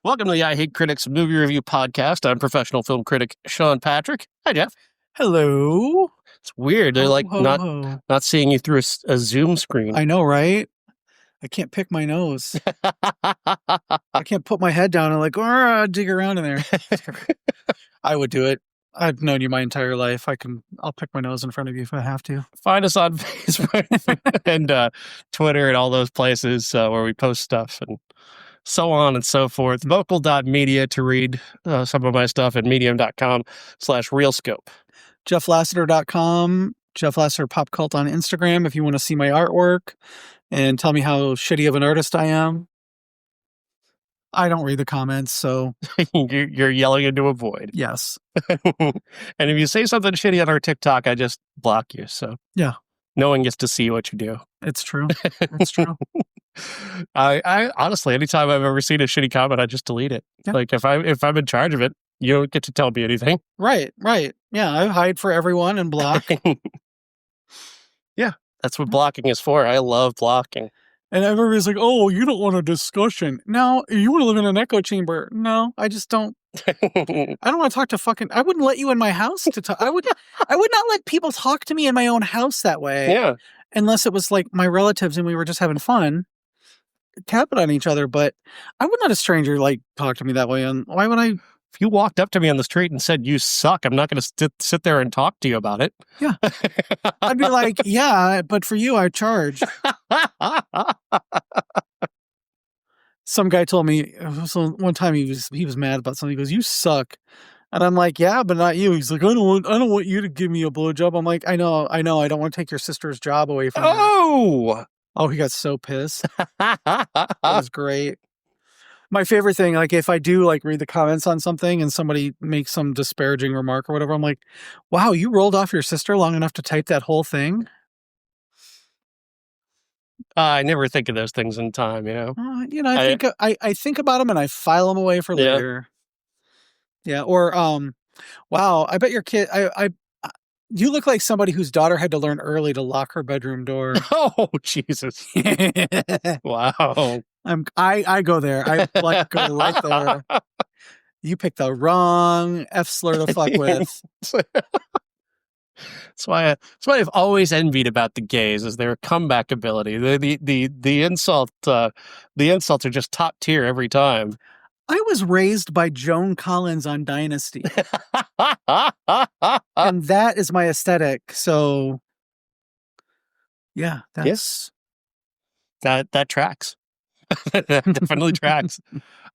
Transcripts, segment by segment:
Welcome to the I Hate Critics movie review podcast. I'm professional film critic Sean Patrick. Hi, Jeff. Hello. It's weird. They're like not seeing you through a Zoom screen. I know, right? I can't pick my nose. I can't put my head down and dig around in there. I would do it. I've known you my entire life. I'll pick my nose in front of you if I have to. Find us on Facebook and Twitter and all those places where we post stuff and so on and so forth. Vocal.media to read some of my stuff at medium.com/realscope. JeffLassiter.com. Jeff Lassiter Pop Cult on Instagram if you want to see my artwork and tell me how shitty of an artist I am. I don't read the comments, so... You're yelling into a void. Yes. And if you say something shitty on our TikTok, I just block you, so... Yeah. No one gets to see what you do. It's true. It's true. I honestly, anytime I've ever seen a shitty comment, I just delete it. Yeah. Like, if I'm in charge of it, you don't get to tell me anything. Right. Yeah, I hide for everyone and block. Yeah, that's what blocking is for. I love blocking. And everybody's like, oh, you don't want a discussion. No, you want to live in an echo chamber. No, I just don't. I don't want to talk to I wouldn't let you in my house to talk. I would not let people talk to me in my own house that way. Yeah. Unless it was like my relatives and we were just having fun, tapping on each other. But I wouldn't let a stranger talk to me that way. And why would I? If you walked up to me on the street and said, you suck, I'm not going to sit there and talk to you about it. Yeah. I'd be like, yeah, but for you, I charge. Some guy told me, so one time he was mad about something. He goes, you suck. And I'm like, yeah, but not you. He's like, I don't want you to give me a blowjob. I'm like, I know. I don't want to take your sister's job away from her. Oh, he got so pissed. That was great. My favorite thing, if I do read the comments on something and somebody makes some disparaging remark or whatever, I'm like, wow, you rolled off your sister long enough to type that whole thing? I never think of those things in time, I think about them and I file them away for later. Yeah. Or, wow, I bet your kid, you look like somebody whose daughter had to learn early to lock her bedroom door. Oh, Jesus. Wow. I go there. I go right there. You picked the wrong F slur to fuck with. That's why I've always envied about the gays is their comeback ability. The insults are just top tier every time. I was raised by Joan Collins on Dynasty. And that is my aesthetic. So yeah, that's that tracks. That definitely tracks.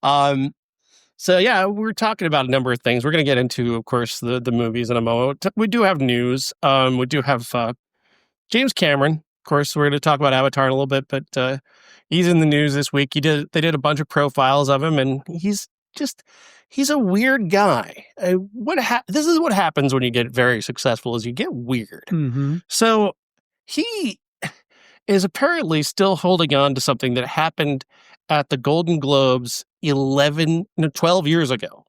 So yeah, we're talking about a number of things. We're going to get into, of course, the movies in a moment. We do have news. We do have James Cameron. Of course, we're going to talk about Avatar in a little bit, but he's in the news this week. They did a bunch of profiles of him, and he's a weird guy. This is what happens when you get very successful: is you get weird. Mm-hmm. So he is apparently still holding on to something that happened at the Golden Globes 12 years ago.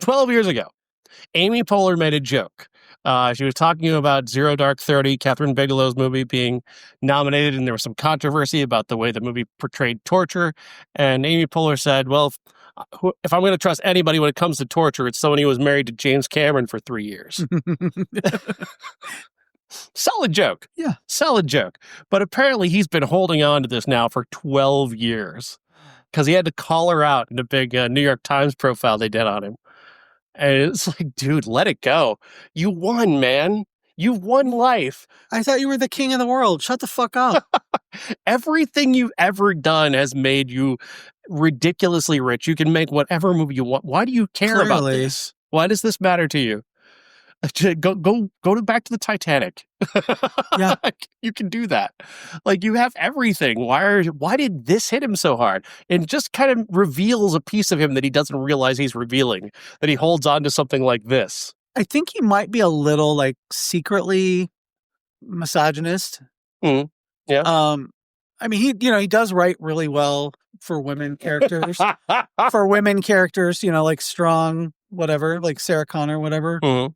12 years ago. Amy Poehler made a joke. She was talking about Zero Dark 30, Catherine Bigelow's movie, being nominated, and there was some controversy about the way the movie portrayed torture. And Amy Poehler said, well, if I'm going to trust anybody when it comes to torture, it's someone who was married to James Cameron for 3 years. Solid joke. Yeah. Solid joke. But apparently he's been holding on to this now for 12 years because he had to call her out in a big New York Times profile they did on him. And it's like, dude, let it go. You won, man. You won life. I thought you were the king of the world. Shut the fuck up. Everything you've ever done has made you ridiculously rich. You can make whatever movie you want. Why do you care about this? Why does this matter to you? Go back to the Titanic. Yeah, you can do that. You have everything. Why did this hit him so hard? And just kind of reveals a piece of him that he doesn't realize he's revealing. That he holds on to something like this. I think he might be a little secretly misogynist. Mm, yeah. I mean, he does write really well for women characters. For women characters, strong, whatever, like Sarah Connor, whatever. Mm-hmm.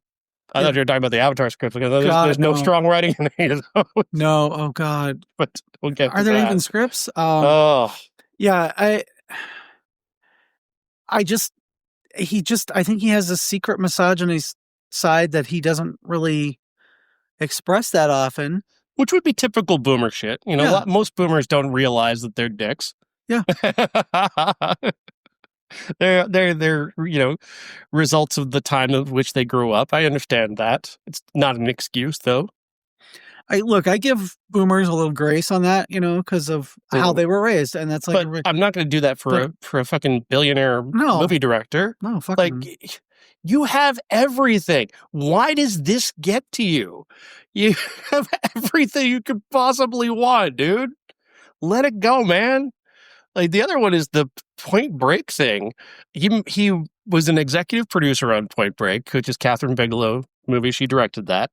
I thought you were talking about the Avatar script because there's no strong writing in it. No, oh God. But we'll get to Are there that. even scripts? Yeah, I think he has a secret misogynist side that he doesn't really express that often. Which would be typical boomer shit. You know, Yeah. most boomers don't realize that they're dicks. Yeah. they're results of the time of which they grew up. I understand that. It's not an excuse, though. I give boomers a little grace on that, because of how they were raised, and that's like. But I'm not going to do that for a fucking billionaire movie director. No, fuck like. You have everything. Why does this get to you? You have everything you could possibly want, dude. Let it go, man. Like, the other one is the Point Break thing. He was an executive producer on Point Break, which is Catherine Bigelow movie. She directed that.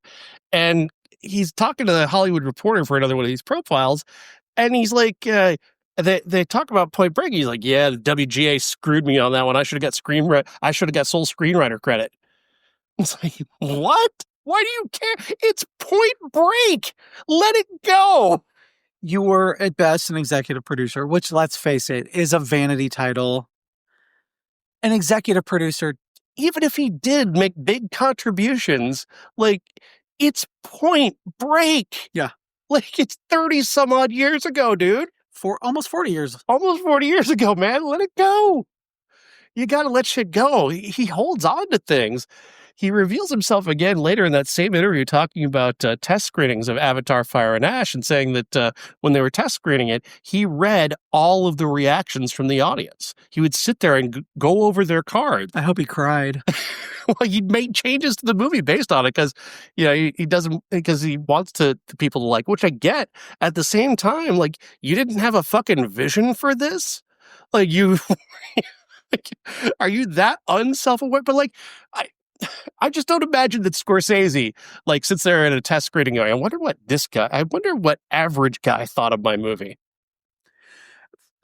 And he's talking to the Hollywood Reporter for another one of these profiles. And he's like, they talk about Point Break. He's like, yeah, the WGA screwed me on that one. I should have got sole screenwriter credit. It's like, what? Why do you care? It's Point Break. Let it go. You were at best an executive producer, which, let's face it, is a vanity title. An executive producer, even if he did make big contributions, like, it's Point Break. Yeah. Like, it's 30 some odd years ago, dude. For almost 40 years. Almost 40 years ago, man. Let it go. You got to let shit go. He holds on to things. He reveals himself again later in that same interview talking about test screenings of Avatar Fire and Ash and saying that when they were test screening it, he read all of the reactions from the audience. He would sit there and go over their cards. I hope he cried. Well, he made changes to the movie based on it because, he doesn't, because he wants the people to like, which I get. At the same time, like, you didn't have a fucking vision for this? Like, you, are you that unself-aware? But like, I just don't imagine that Scorsese, like, sits there in a test screening going, I wonder what average guy thought of my movie.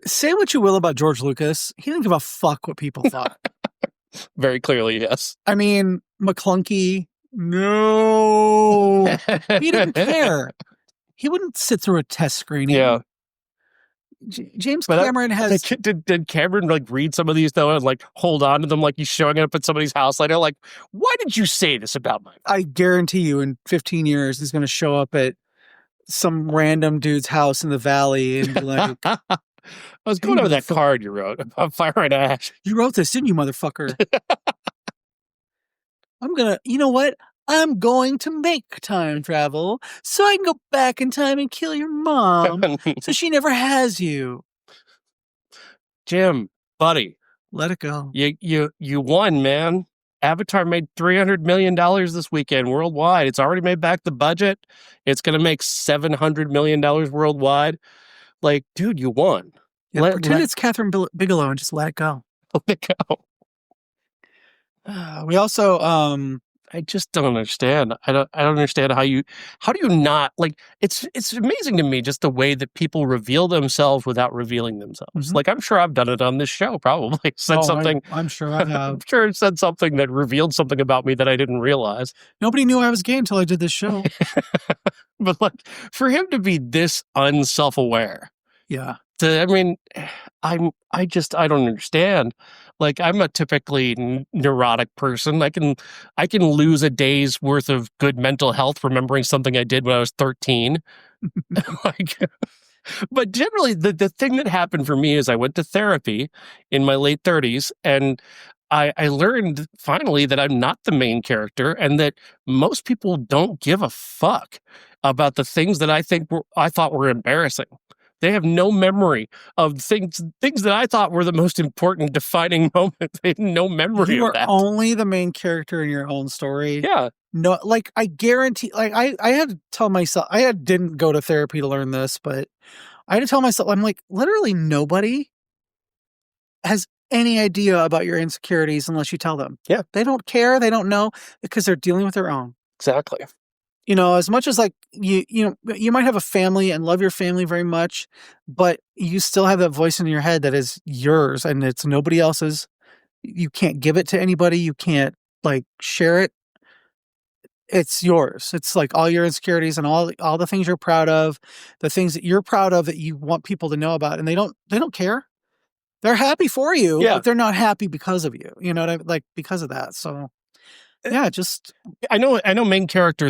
Say what you will about George Lucas. He didn't give a fuck what people thought. Very clearly, yes. I mean, McClunky, no. He didn't care. He wouldn't sit through a test screening. Yeah. James Cameron has... Did Cameron, like, read some of these, though, and, like, hold on to them like he's showing up at somebody's house later? Like, why did you say this about my... I guarantee you in 15 years he's going to show up at some random dude's house in the valley and be like... I was going over that card you wrote about Fire and Ash. You wrote this, didn't you, motherfucker? You know what? I'm going to make time travel so I can go back in time and kill your mom so she never has you. Jim, buddy. Let it go. You won, man. Avatar made $300 million this weekend worldwide. It's already made back the budget. It's going to make $700 million worldwide. Like, dude, you won. Yeah, pretend it's Catherine Bigelow and just let it go. Let it go. We also, I just don't understand. I don't understand how do you not, like, it's amazing to me just the way that people reveal themselves without revealing themselves. Mm-hmm. Like, I'm sure I've done it on this show, probably. Something. I'm sure I have. I'm sure it said something that revealed something about me that I didn't realize. Nobody knew I was gay until I did this show. But, like, for him to be this unself-aware. Yeah. I mean, I don't understand. Like, I'm a typically neurotic person. I can lose a day's worth of good mental health remembering something I did when I was 13. But generally, the thing that happened for me is I went to therapy in my late 30s, and I learned finally that I'm not the main character, and that most people don't give a fuck about the things that I thought were embarrassing. They have no memory of things that I thought were the most important defining moments. They have no memory you of that. You are only the main character in your own story. Yeah. No, like, I guarantee, like, I had to tell myself, didn't go to therapy to learn this, but I had to tell myself, I'm like, literally nobody has any idea about your insecurities unless you tell them. Yeah. They don't care. They don't know because they're dealing with their own. Exactly. As much as, like, you might have a family and love your family very much, but you still have that voice in your head that is yours and it's nobody else's. You can't give it to anybody. You can't, like, share it. It's yours. It's like all your insecurities and all the things you're proud of, the things that you're proud of that you want people to know about, and they don't care. They're happy for you, Yeah. but they're not happy because of you. You know what I like because of that. So yeah, just I know main character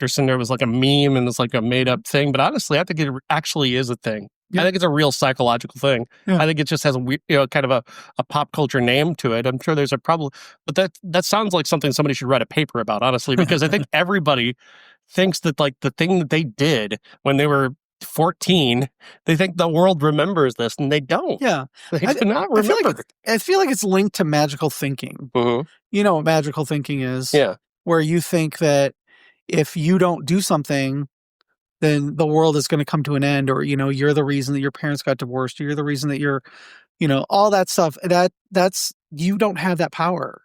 syndrome is like a meme and it's like a made up thing, but honestly, I think it actually is a thing. Yeah. I think it's a real psychological thing. Yeah. I think it just has a weird, kind of a pop culture name to it. I'm sure there's a problem, but that sounds like something somebody should write a paper about, honestly, because I think everybody thinks that like the thing that they did when they were 14, they think the world remembers this, and they don't. Yeah. They do not remember. I feel like it's linked to magical thinking. Mm-hmm. You know what magical thinking is? Yeah. Where you think that if you don't do something, then the world is going to come to an end, or, you're the reason that your parents got divorced, or you're the reason that you're, all that stuff. That's, you don't have that power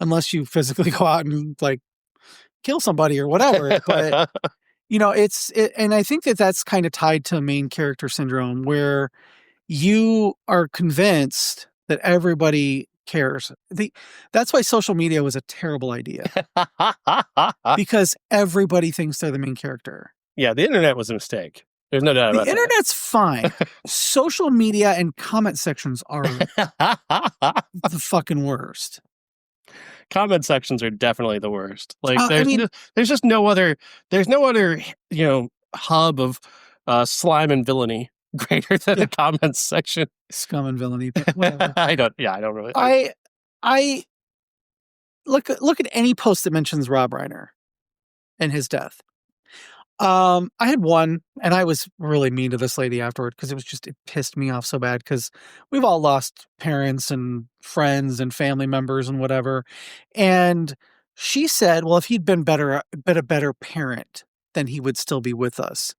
unless you physically go out and like kill somebody or whatever. But, and I think that that's kind of tied to main character syndrome, where you are convinced that everybody cares. That's why social media was a terrible idea, because everybody thinks they're the main character. Yeah, the internet was a mistake. There's no doubt about The that. internet's fine. Social media and comment sections are the fucking worst. Comment sections are definitely the worst. Like there's just no other hub of slime and villainy greater than the comments section. Scum and villainy. But whatever. I don't really. I look at any post that mentions Rob Reiner and his death. I had one, and I was really mean to this lady afterward because it pissed me off so bad, because we've all lost parents and friends and family members and whatever. And she said, well, if he'd been a better parent, then he would still be with us.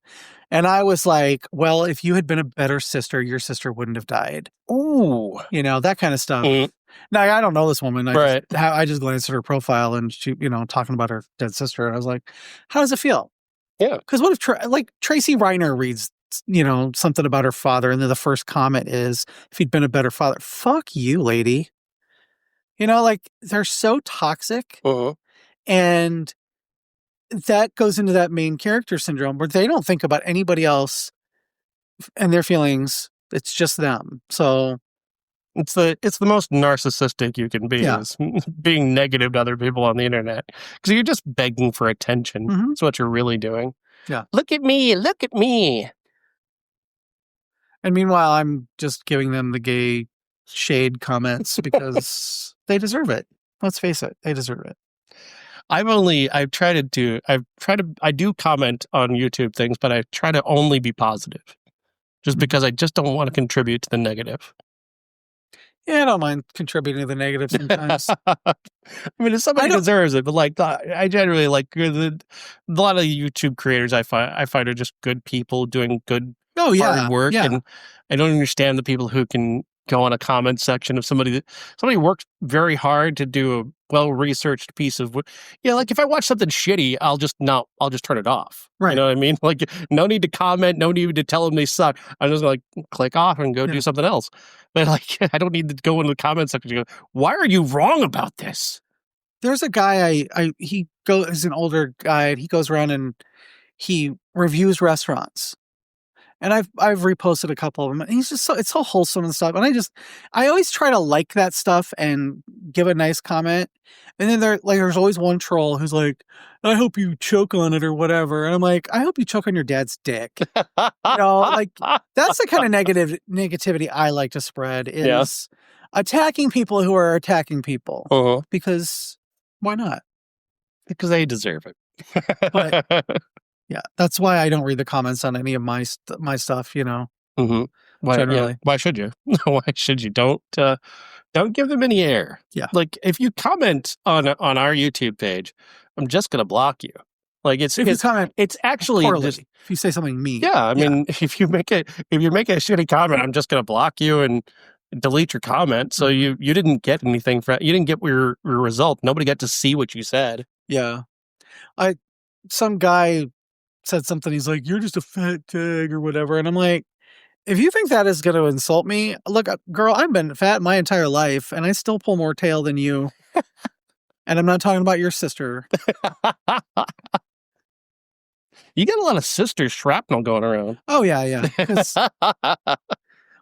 And I was like, well, if you had been a better sister, your sister wouldn't have died. Ooh. That kind of stuff. Mm. Now, I don't know this woman. Right. I just glanced at her profile, and she, talking about her dead sister. And I was like, how does it feel? Yeah. Because what if Tracy Reiner reads, something about her father, and then the first comment is, if he'd been a better father. Fuck you, lady. They're so toxic. Uh-huh. And that goes into that main character syndrome, where they don't think about anybody else and their feelings. It's just them. So it's the most narcissistic you can be, is being negative to other people on the internet, because you're just begging for attention. Mm-hmm. That's what you're really doing. Yeah. Look at me. And meanwhile, I'm just giving them the gay shade comments because they deserve it. Let's face it. They deserve it. I do comment on YouTube things, but I try to only be positive, just because I just don't want to contribute to the negative. Yeah, I don't mind contributing to the negative sometimes. I mean, if somebody deserves it, but I generally a lot of YouTube creators I find are just good people doing good hard work, and I don't understand the people who can go on a comment section of somebody works very hard to do a well-researched piece of if I watch something shitty, I'll just turn it off. Right. You know what I mean? No need to comment, no need to tell them they suck. I'm just click off and go do something else. But I don't need to go into the comment section and go, why are you wrong about this? There's a guy he's an older guy, and he goes around and he reviews restaurants. And I've reposted a couple of them, and he's just it's so wholesome and stuff. And I always try to like that stuff and give a nice comment. And then there's always one troll who's like, I hope you choke on it or whatever. And I'm like, I hope you choke on your dad's dick. That's the kind of negativity I like to spread, is attacking people who are attacking people. Uh-huh. Because why not? Because they deserve it. But, yeah, that's why I don't read the comments on any of my stuff, Mm-hmm. Generally. Why should you? Why should you? Don't give them any air. Yeah. If you comment on our YouTube page, I'm just going to block you. If you comment, it's actually poorly, if you say something mean. Yeah, I mean, if you make a shitty comment, I'm just going to block you and delete your comment. So you didn't get anything you didn't get your result. Nobody got to see what you said. Yeah. Some guy said something, he's like, you're just a fat tag or whatever. And I'm like, if you think that is going to insult me, look, girl, I've been fat my entire life, and I still pull more tail than you. And I'm not talking about your sister. You got a lot of sister shrapnel going around. Oh, yeah.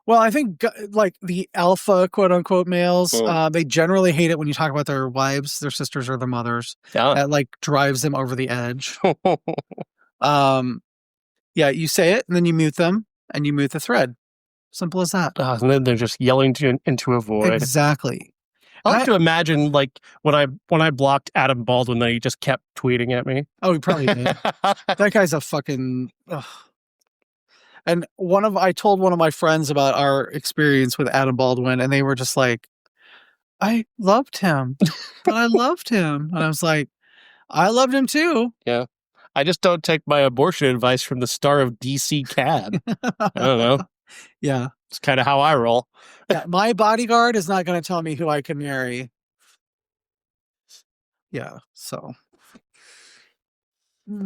Well, I think like the alpha quote unquote males, Mm. they generally hate it when you talk about their wives, their sisters, or their mothers. Yeah. That like drives them over the edge. Yeah, you say it and then you mute them and you mute the thread. Simple as that. And then they're just yelling into a void. Exactly. I like to imagine like when I blocked Adam Baldwin, that he just kept tweeting at me. Oh, he probably did. That guy's a fucking. Ugh. And I told one of my friends about our experience with Adam Baldwin, and they were just like, "I loved him, but I loved him," and I was like, "I loved him too." Yeah, I just don't take my abortion advice from the star of DC Cad. I don't know. Yeah, it's kind of how I roll. Yeah, my bodyguard is not going to tell me who I can marry. Yeah, so.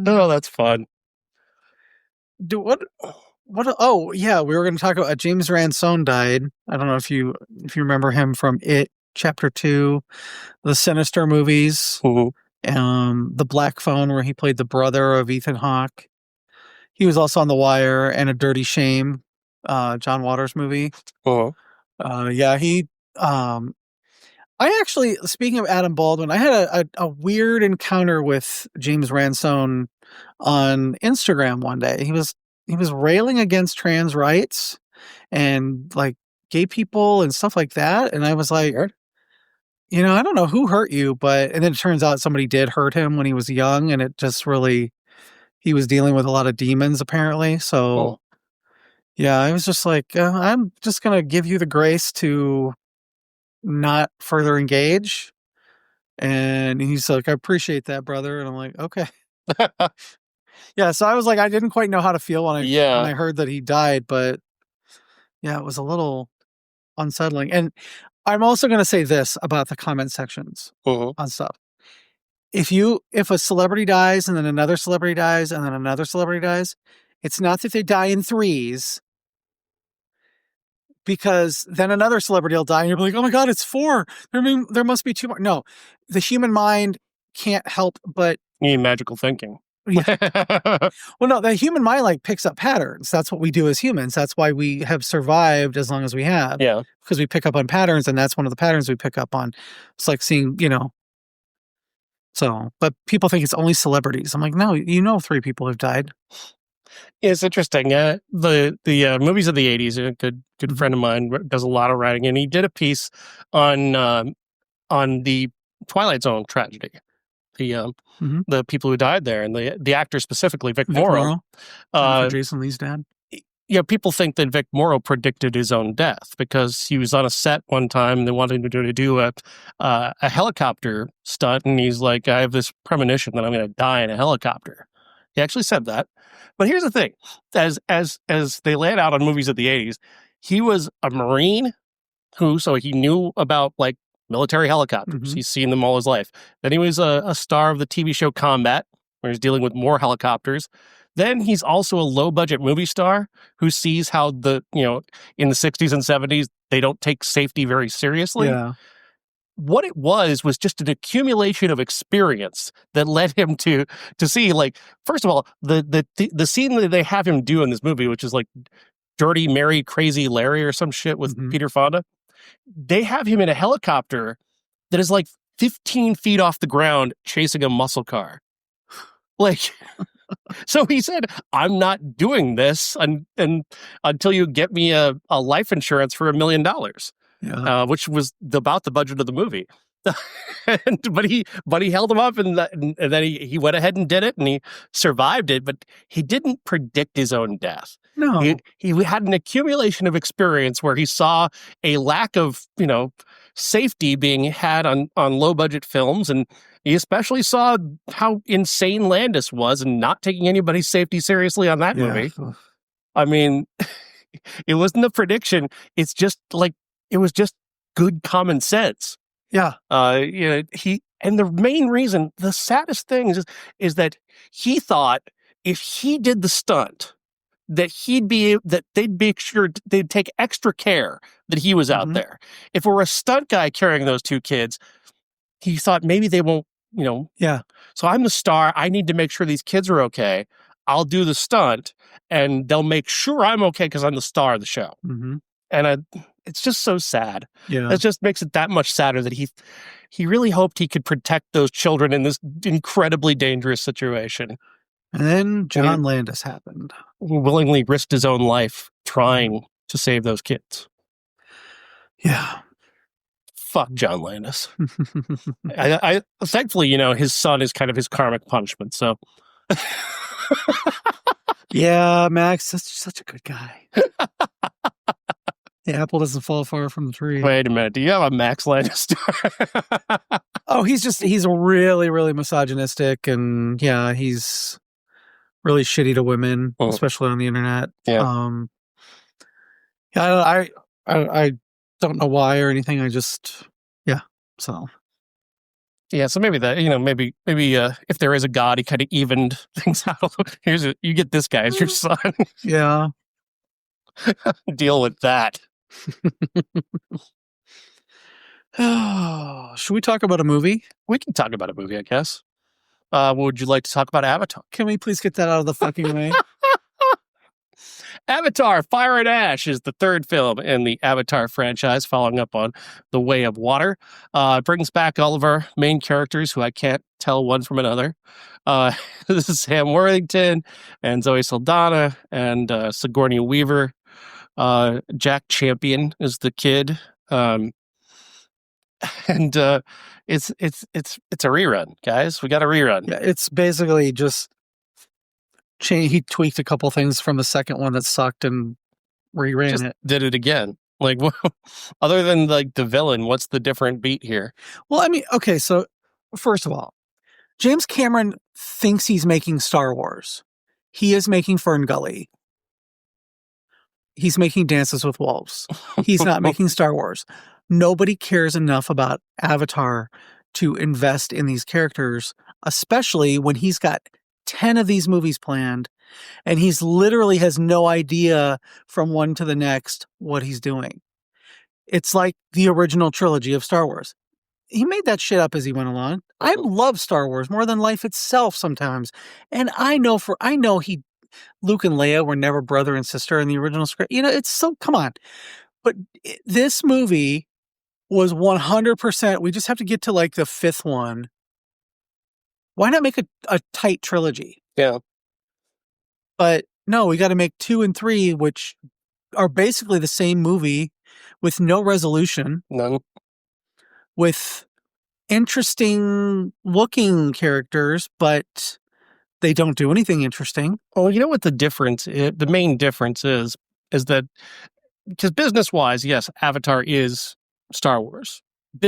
Oh, that's fun. What? Oh, yeah, we were going to talk about James Ransone died. I don't know if you remember him from It Chapter 2, the Sinister movies, the Black Phone, where he played the brother of Ethan Hawke. He was also on The Wire and A Dirty Shame, John Waters movie. Yeah, he. I actually, speaking of Adam Baldwin, I had a weird encounter with James Ransone on Instagram one day. He was railing against trans rights and like gay people and stuff like that. And I was like, I don't know who hurt you, and then it turns out somebody did hurt him when he was young, and it just really, he was dealing with a lot of demons apparently. So yeah, I was just like, I'm just going to give you the grace to not further engage. And he's like, I appreciate that, brother. And I'm like, okay. Yeah, so I was like, I didn't quite know how to feel when I heard that he died, but yeah, it was a little unsettling. And I'm also going to say this about the comment sections on stuff. If a celebrity dies and then another celebrity dies and then another celebrity dies, it's not that they die in threes, because then another celebrity will die and you'll be like, oh my God, it's 4. There must be 2 more. No, the human mind can't help but. You need magical thinking. Yeah. Well, no, the human mind like picks up patterns. That's what we do as humans. That's why we have survived as long as we have. Yeah. Because we pick up on patterns, and that's one of the patterns we pick up on. It's like seeing, So, but people think it's only celebrities. I'm like, no, 3 people have died. It's interesting. The movies of the 80s, a good friend of mine does a lot of writing, and he did a piece on the Twilight Zone tragedy. The people who died there, and the actor specifically, Vic Morrow. Jason Lee's dad. Yeah, people think that Vic Morrow predicted his own death because he was on a set one time and they wanted him to do a helicopter stunt, and he's like, I have this premonition that I'm going to die in a helicopter. He actually said that. But here's the thing: as they lay it out on movies of the 80s, he was a Marine so he knew about like military helicopters. He's seen them all his life. Then he was a star of the TV show Combat, where he's dealing with more helicopters. Then he's also a low-budget movie star who sees how in the 60s and 70s, they don't take safety very seriously. Yeah. What it was just an accumulation of experience that led him to see, like, first of all, the scene that they have him do in this movie, which is like Dirty Mary Crazy Larry or some shit with Peter Fonda. They have him in a helicopter that is like 15 feet off the ground chasing a muscle car. Like, so he said, I'm not doing this until you get me a life insurance for $1 million, which was about the budget of the movie. but he held him up, and then he went ahead and did it, and he survived it, but he didn't predict his own death. No. He had an accumulation of experience where he saw a lack of, safety being had on low-budget films, and he especially saw how insane Landis was and not taking anybody's safety seriously on that movie. I mean, it wasn't a prediction. It's just like, it was just good common sense. Yeah. And the main reason, the saddest thing is that he thought if he did the stunt, that they'd make sure they'd take extra care that he was out there. If it were a stunt guy carrying those 2 kids, he thought maybe they won't, Yeah. So I'm the star. I need to make sure these kids are okay. I'll do the stunt, and they'll make sure I'm okay because I'm the star of the show. And it's just so sad. Yeah. It just makes it that much sadder that he really hoped he could protect those children in this incredibly dangerous situation. And then John Landis happened. He willingly risked his own life trying to save those kids. Yeah. Fuck John Landis. I thankfully, his son is kind of his karmic punishment, so. Yeah, Max, that's such a good guy. The apple doesn't fall far from the tree. Wait a minute. Do you have a Max Landis story? Oh, he's really, really misogynistic, and yeah, he's really shitty to women, especially on the internet. Yeah. I don't know why or anything. So. Yeah, so maybe that, maybe if there is a God, he kind of evened things out. You get this guy as your son. Yeah. Deal with that. Should we talk about a movie? We can talk about a movie, I guess. Would you like to talk about Avatar? Can we please get that out of the fucking way? Avatar, Fire and Ash is the third film in the Avatar franchise, following up on The Way of Water. It brings back all of our main characters who I can't tell one from another. This is Sam Worthington and Zoe Saldana and Sigourney Weaver. Jack Champion is the kid. And it's a rerun, guys. We got a rerun. Yeah, it's basically just he tweaked a couple things from the second one that sucked and reran it. Did it again. Like, other than like the villain, what's the different beat here? Well, I mean, okay, so first of all, James Cameron thinks he's making Star Wars. He is making Fern Gully. He's making Dances with Wolves. He's not making Star Wars. Nobody cares enough about Avatar to invest in these characters, especially when he's got 10 of these movies planned and he's literally has no idea from one to the next what he's doing. It's like the original trilogy of Star Wars. He made that shit up as he went along. I love Star Wars more than life itself sometimes. And I know Luke and Leia were never brother and sister in the original script. It's so, come on. But this movie was 100%. We just have to get to like the fifth one. Why not make a tight trilogy? Yeah. But no, we got to make 2 and 3, which are basically the same movie with no resolution. None. With interesting looking characters, but they don't do anything interesting. Well, you know what the main difference is that, because business-wise, yes, Avatar is Star Wars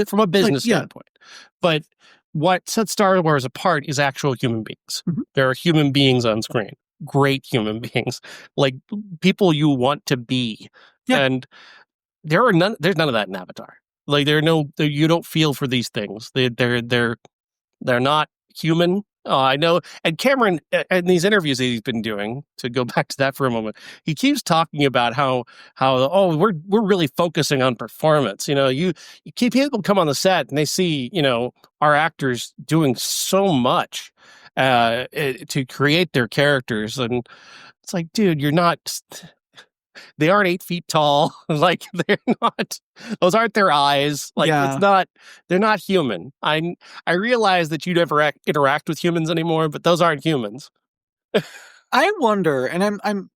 from a business standpoint. But what sets Star Wars apart is actual human beings. Mm-hmm. There are human beings on screen, great human beings, like people you want to be. Yeah. And there's none of that in Avatar. Like you don't feel for these things. They're not human. I know. And Cameron, in these interviews that he's been doing, to go back to that for a moment, he keeps talking about how we're really focusing on performance. You keep people come on the set and they see, our actors doing so much to create their characters, and it's like, dude, you're not. They aren't 8 feet tall. Like, they're not. Those aren't their eyes. Like, It's not. They're not human. I realize that you never interact with humans anymore, but those aren't humans. I wonder, and I'm.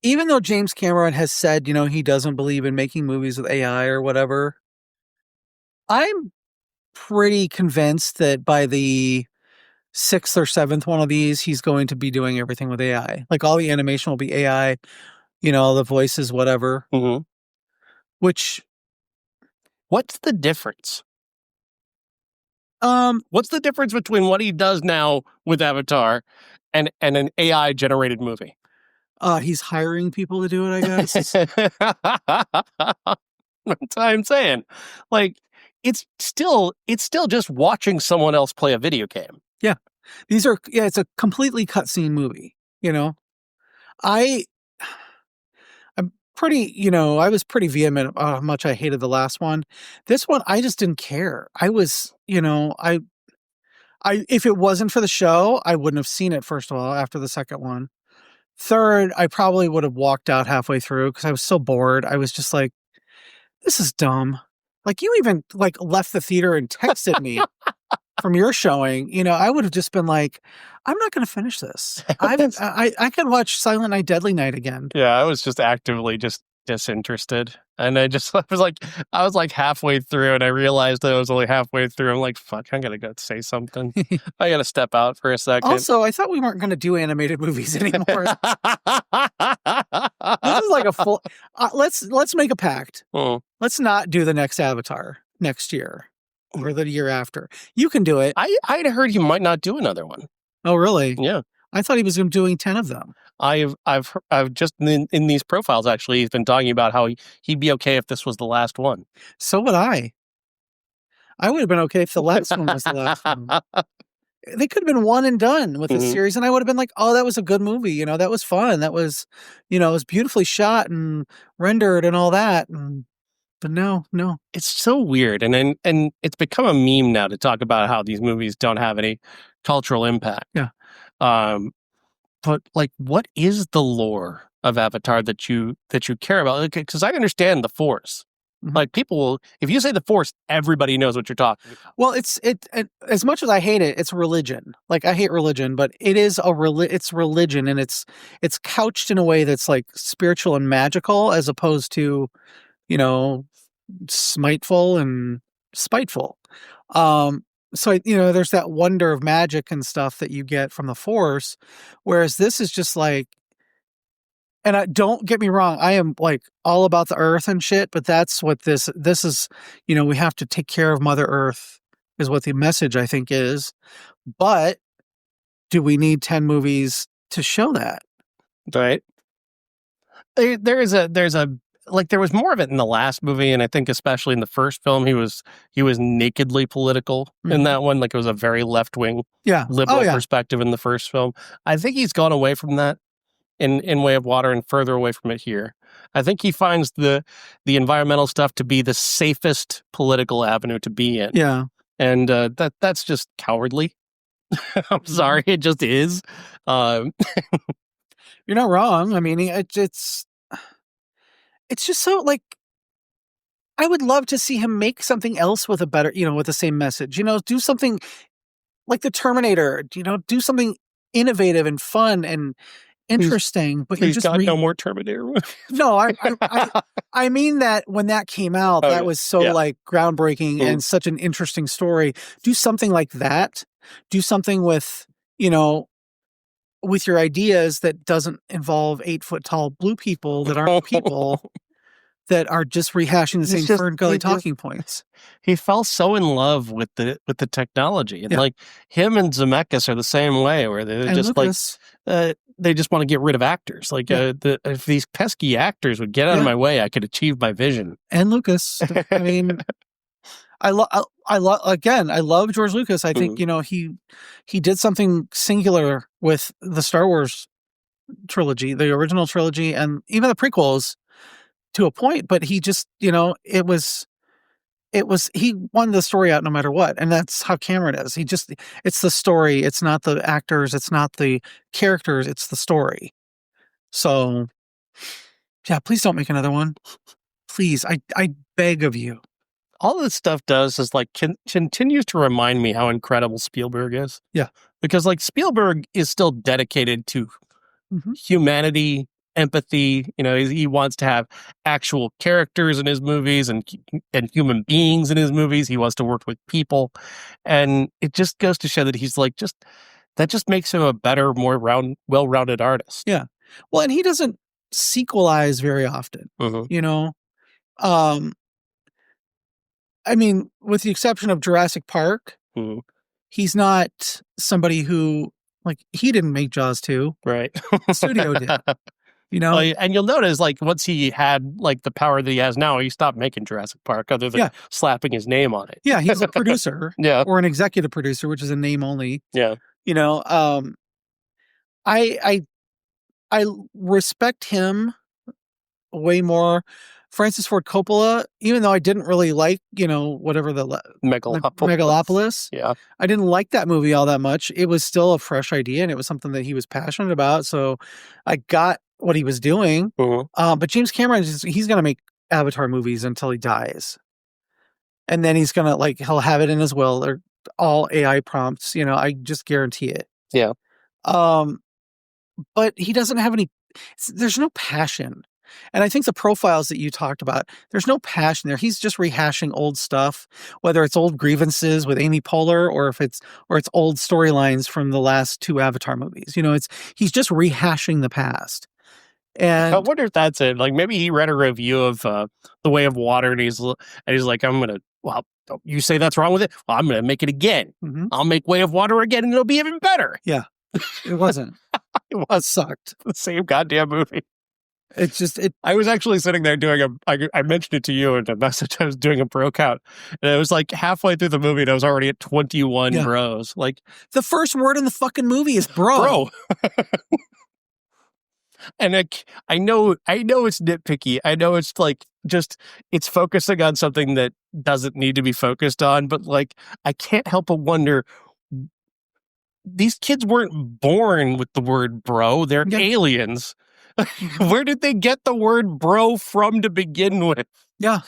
Even though James Cameron has said, he doesn't believe in making movies with AI or whatever, I'm pretty convinced that by the 6th or 7th one of these, he's going to be doing everything with AI. Like, all the animation will be AI, the voices, whatever. Mm-hmm. What's the difference? What's the difference between what he does now with Avatar and an AI generated movie? He's hiring people to do it, I guess. That's what I'm saying. Like, it's still just watching someone else play a video game. Yeah. It's a completely cutscene movie, I'm pretty, I was pretty vehement about how much I hated the last one. This one, I just didn't care. I was, if it wasn't for the show, I wouldn't have seen it, first of all, after the second one. Third, I probably would have walked out halfway through because I was so bored. I was just like, this is dumb. Like, you even like left the theater and texted me from your showing. You know, I would have just been like, I'm not going to finish this. I can watch Silent Night, Deadly Night again. Yeah, I was just actively just disinterested. And I was like halfway through and I realized that I was only halfway through. I'm like, fuck, I gotta go say something. I gotta step out for a second. Also, I thought we weren't going to do animated movies anymore. This is like a full, let's make a pact. Let's not do the next Avatar next year or the year after. You can do it. I'd heard he might not do another one. Oh, really? Yeah. I thought he was doing 10 of them. I've just in these profiles, actually, he's been talking about how he'd be okay if this was the last one. So would I. I would have been okay if the last one was the last one. They could have been one and done with the series, and I would have been like, oh, that was a good movie. You know, that was fun. That was, you know, it was beautifully shot and rendered and all that. But no. It's so weird. And it's become a meme now to talk about how these movies don't have any cultural impact. Yeah. But like, what is the lore of Avatar that you care about? Because I understand the Force. Mm-hmm. Like, people will, if you say the Force, everybody knows what you're talking about. Well, it as much as I hate it, it's religion. Like, I hate religion, but it is it's religion, and it's couched in a way that's like spiritual and magical, as opposed to, you know, smiteful and spiteful. So, you know, there's that wonder of magic and stuff that you get from the Force, whereas this is just like, and don't get me wrong, I am like all about the earth and shit, but that's what this is, you know, we have to take care of Mother Earth is what the message, I think, is. But do we need 10 movies to show that? Right. There's like, there was more of it in the last movie, and I think especially in the first film, he was nakedly political in that one. Like, it was a very left-wing, liberal perspective in the first film. I think he's gone away from that in Way of Water and further away from it here. I think he finds the environmental stuff to be the safest political avenue to be in. Yeah. And that's just cowardly. I'm sorry, it just is. You're not wrong. I mean, it's just so, like, I would love to see him make something else with a better, you know, with the same message, you know, do something like the Terminator, you know, do something innovative and fun and interesting. But he's got no more Terminator. No, I mean that when that came out, that was so like groundbreaking and such an interesting story. Do something like that. Do something with, you know, with your ideas that doesn't involve 8-foot tall blue people that aren't people, that are just rehashing the same Fern Gully talking points. He fell so in love with the technology, and like, him and Zemeckis are the same way, where they're just Lucas, like they just want to get rid of actors. Like, if these pesky actors would get out of my way, I could achieve my vision. And Lucas, I mean, I love George Lucas. I think, you know, he did something singular with the Star Wars trilogy, the original trilogy, and even the prequels to a point, but he just, you know, he won the story out no matter what. And that's how Cameron is. It's the story. It's not the actors. It's not the characters. It's the story. So yeah, please don't make another one. Please. I beg of you. All this stuff does is like continues to remind me how incredible Spielberg is. Yeah. Because like, Spielberg is still dedicated to humanity, empathy. You know, he wants to have actual characters in his movies and human beings in his movies. He wants to work with people, and it just goes to show that he's like, that just makes him a better, more well-rounded artist. Yeah. Well, and he doesn't sequelize very often. You know, I mean, with the exception of Jurassic Park, he's not somebody who, like, he didn't make Jaws 2. Right. The studio did. You know, and you'll notice, like, once he had like the power that he has now, he stopped making Jurassic Park, other than slapping his name on it. Yeah, he's a producer, or an executive producer, which is a name only. Yeah, you know, I respect him way more Francis Ford Coppola, even though I didn't really like, whatever the Megalopolis. Yeah. I didn't like that movie all that much. It was still a fresh idea and it was something that he was passionate about. So I got what he was doing. Mhm. But James Cameron, he's going to make Avatar movies until he dies. And then he's going to he'll have it in his will. They're all AI prompts. I just guarantee it. Yeah. But he doesn't have there's no passion. And I think the profiles that you talked about, there's no passion there. He's just rehashing old stuff, whether it's old grievances with Amy Poehler or it's old storylines from the last 2 Avatar movies. He's just rehashing the past. And I wonder if that's it. Like maybe he read a review of The Way of Water and he's like, you say that's wrong with it? Well, I'm going to make it again. Mhm. I'll make Way of Water again and it'll be even better. Yeah, it wasn't. It sucked. The same goddamn movie. It's just I was actually sitting there doing I mentioned it to you in a message. I was doing a bro count, and it was like halfway through the movie, and I was already at 21 bros. Like the first word in the fucking movie is bro. And I know it's nitpicky. I know it's it's focusing on something that doesn't need to be focused on. But I can't help but wonder. These kids weren't born with the word bro. They're aliens. Where did they get the word bro from to begin with? Yeah.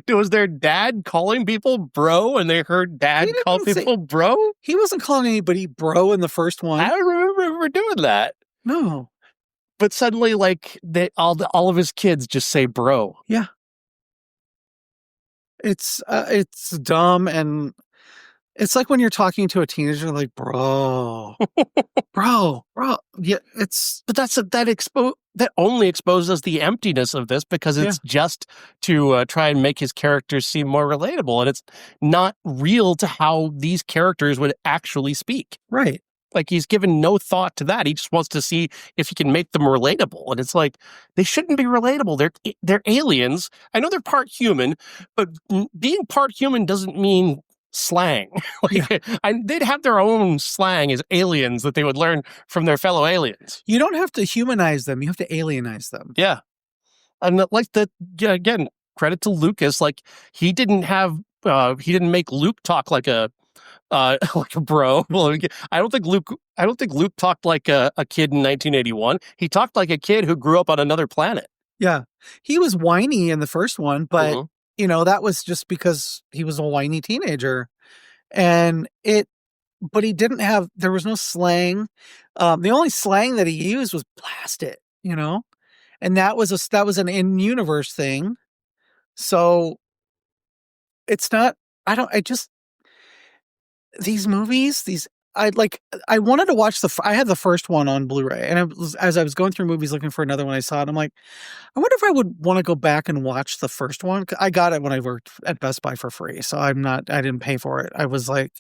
Was their dad calling people bro and they heard dad call people bro? He wasn't calling anybody bro in the first one. I don't remember doing that. No. But suddenly, all of his kids just say bro. Yeah. It's dumb, and it's like when you're talking to a teenager, like, bro. bro. Yeah, but that only exposes the emptiness of this because it's just to try and make his characters seem more relatable, and it's not real to how these characters would actually speak. Right. He's given no thought to that. He just wants to see if he can make them relatable. And it's they shouldn't be relatable. They're aliens. I know they're part human, but being part human doesn't mean slang. They'd have their own slang as aliens that they would learn from their fellow aliens. You don't have to humanize them. You have to alienize them. Yeah. And again, credit to Lucas. He didn't make Luke talk like a bro. Well, I don't think Luke talked like a kid in 1981. He talked like a kid who grew up on another planet. Yeah. He was whiny in the first one, but that was just because he was a whiny teenager. And but he didn't have, there was no slang. The only slang that he used was blast it, and that was an in-universe thing. So it's not, these movies, I wanted to watch I had the first one on Blu-ray, and as I was going through movies looking for another one, I saw it. I'm like, I wonder if I would want to go back and watch the first one. I got it when I worked at Best Buy for free, so I didn't pay for it. I was like,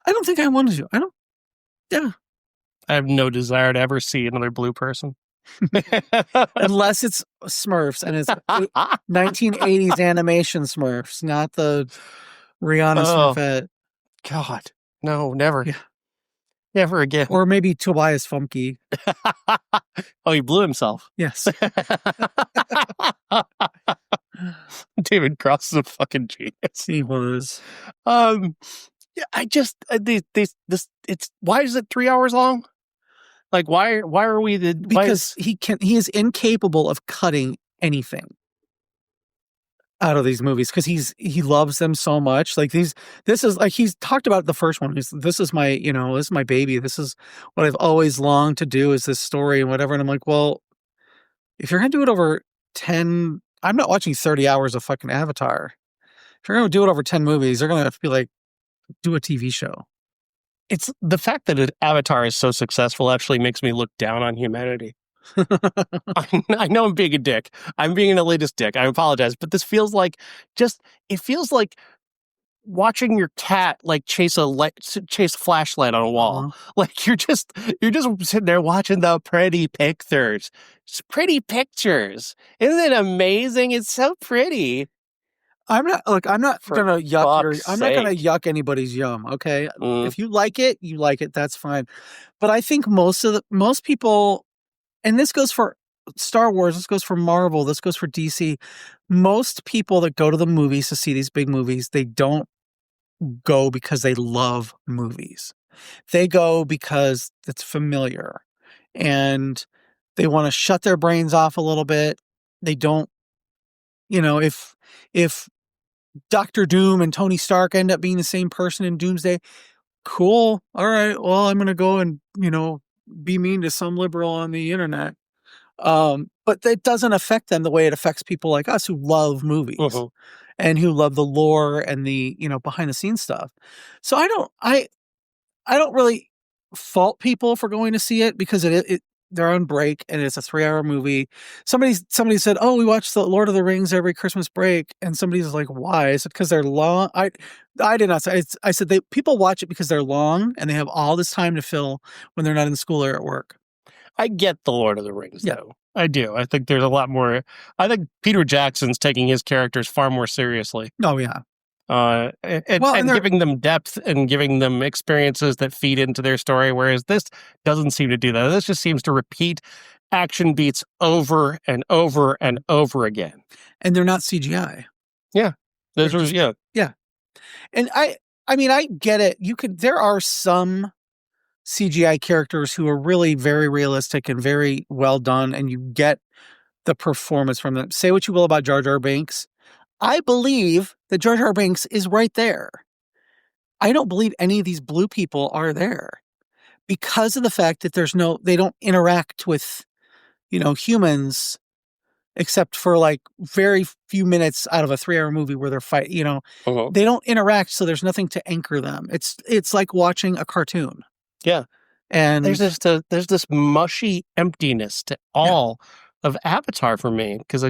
I don't think I wanted to. I have no desire to ever see another blue person. Unless it's Smurfs, and it's 1980s animation Smurfs, not the Rihanna Smurfette. God, no, never. Yeah. Never again. Or maybe Tobias Funke. Oh, he blew himself. Yes. David Cross is a fucking genius. He was. I just it's why is it 3 hours long? Why are we because he is incapable of cutting anything out of these movies because he loves them so much. This is he's talked about the first one. This is my this is my baby. This is what I've always longed to do, is this story and whatever. And I'm like, well, if you're gonna do it over 10, I'm not watching 30 hours of fucking Avatar. If you're gonna do it over 10 movies, they're gonna have to be do a TV show. It's the fact that Avatar is so successful actually makes me look down on humanity. I know I'm being a dick. I'm being an elitist dick. I apologize, but this feels like watching your cat chase a flashlight on a wall. You're just sitting there watching the pretty pictures. It's pretty pictures. Isn't it amazing? It's so pretty. I'm not gonna yuck anybody's yum. Okay, if you like it, you like it. That's fine. But I think most people, and this goes for Star Wars, this goes for Marvel, this goes for DC. Most people that go to the movies to see these big movies, they don't go because they love movies. They go because it's familiar and they want to shut their brains off a little bit. They don't, if Doctor Doom and Tony Stark end up being the same person in Doomsday, cool. All right. Well, I'm going to go and, be mean to some liberal on the internet. But that doesn't affect them the way it affects people like us who love movies and who love the lore and the, behind the scenes stuff. So I don't really fault people for going to see it because they're on break and it's a 3-hour movie. Somebody said, "Oh, we watch the Lord of the Rings every Christmas break," and somebody's like, "Why?" I said, "Because they're long." I did not say. I said people watch it because they're long and they have all this time to fill when they're not in school or at work. I get the Lord of the Rings, though. I do. I think there's a lot more. I think Peter Jackson's taking his characters far more seriously. Oh yeah. And giving them depth and giving them experiences that feed into their story, whereas this doesn't seem to do that. This just seems to repeat action beats over and over and over again. And they're not CGI. Yeah. Yeah. And I get it. There are some CGI characters who are really very realistic and very well done, and you get the performance from them. Say what you will about Jar Jar Binks. I believe that Jar Jar Binks is right there. I don't believe any of these blue people are there because of the fact that they don't interact with, humans except for like very few minutes out of a 3-hour movie where they're fighting, they don't interact. So there's nothing to anchor them. It's like watching a cartoon. Yeah. And there's this mushy emptiness to all of Avatar for me. Cause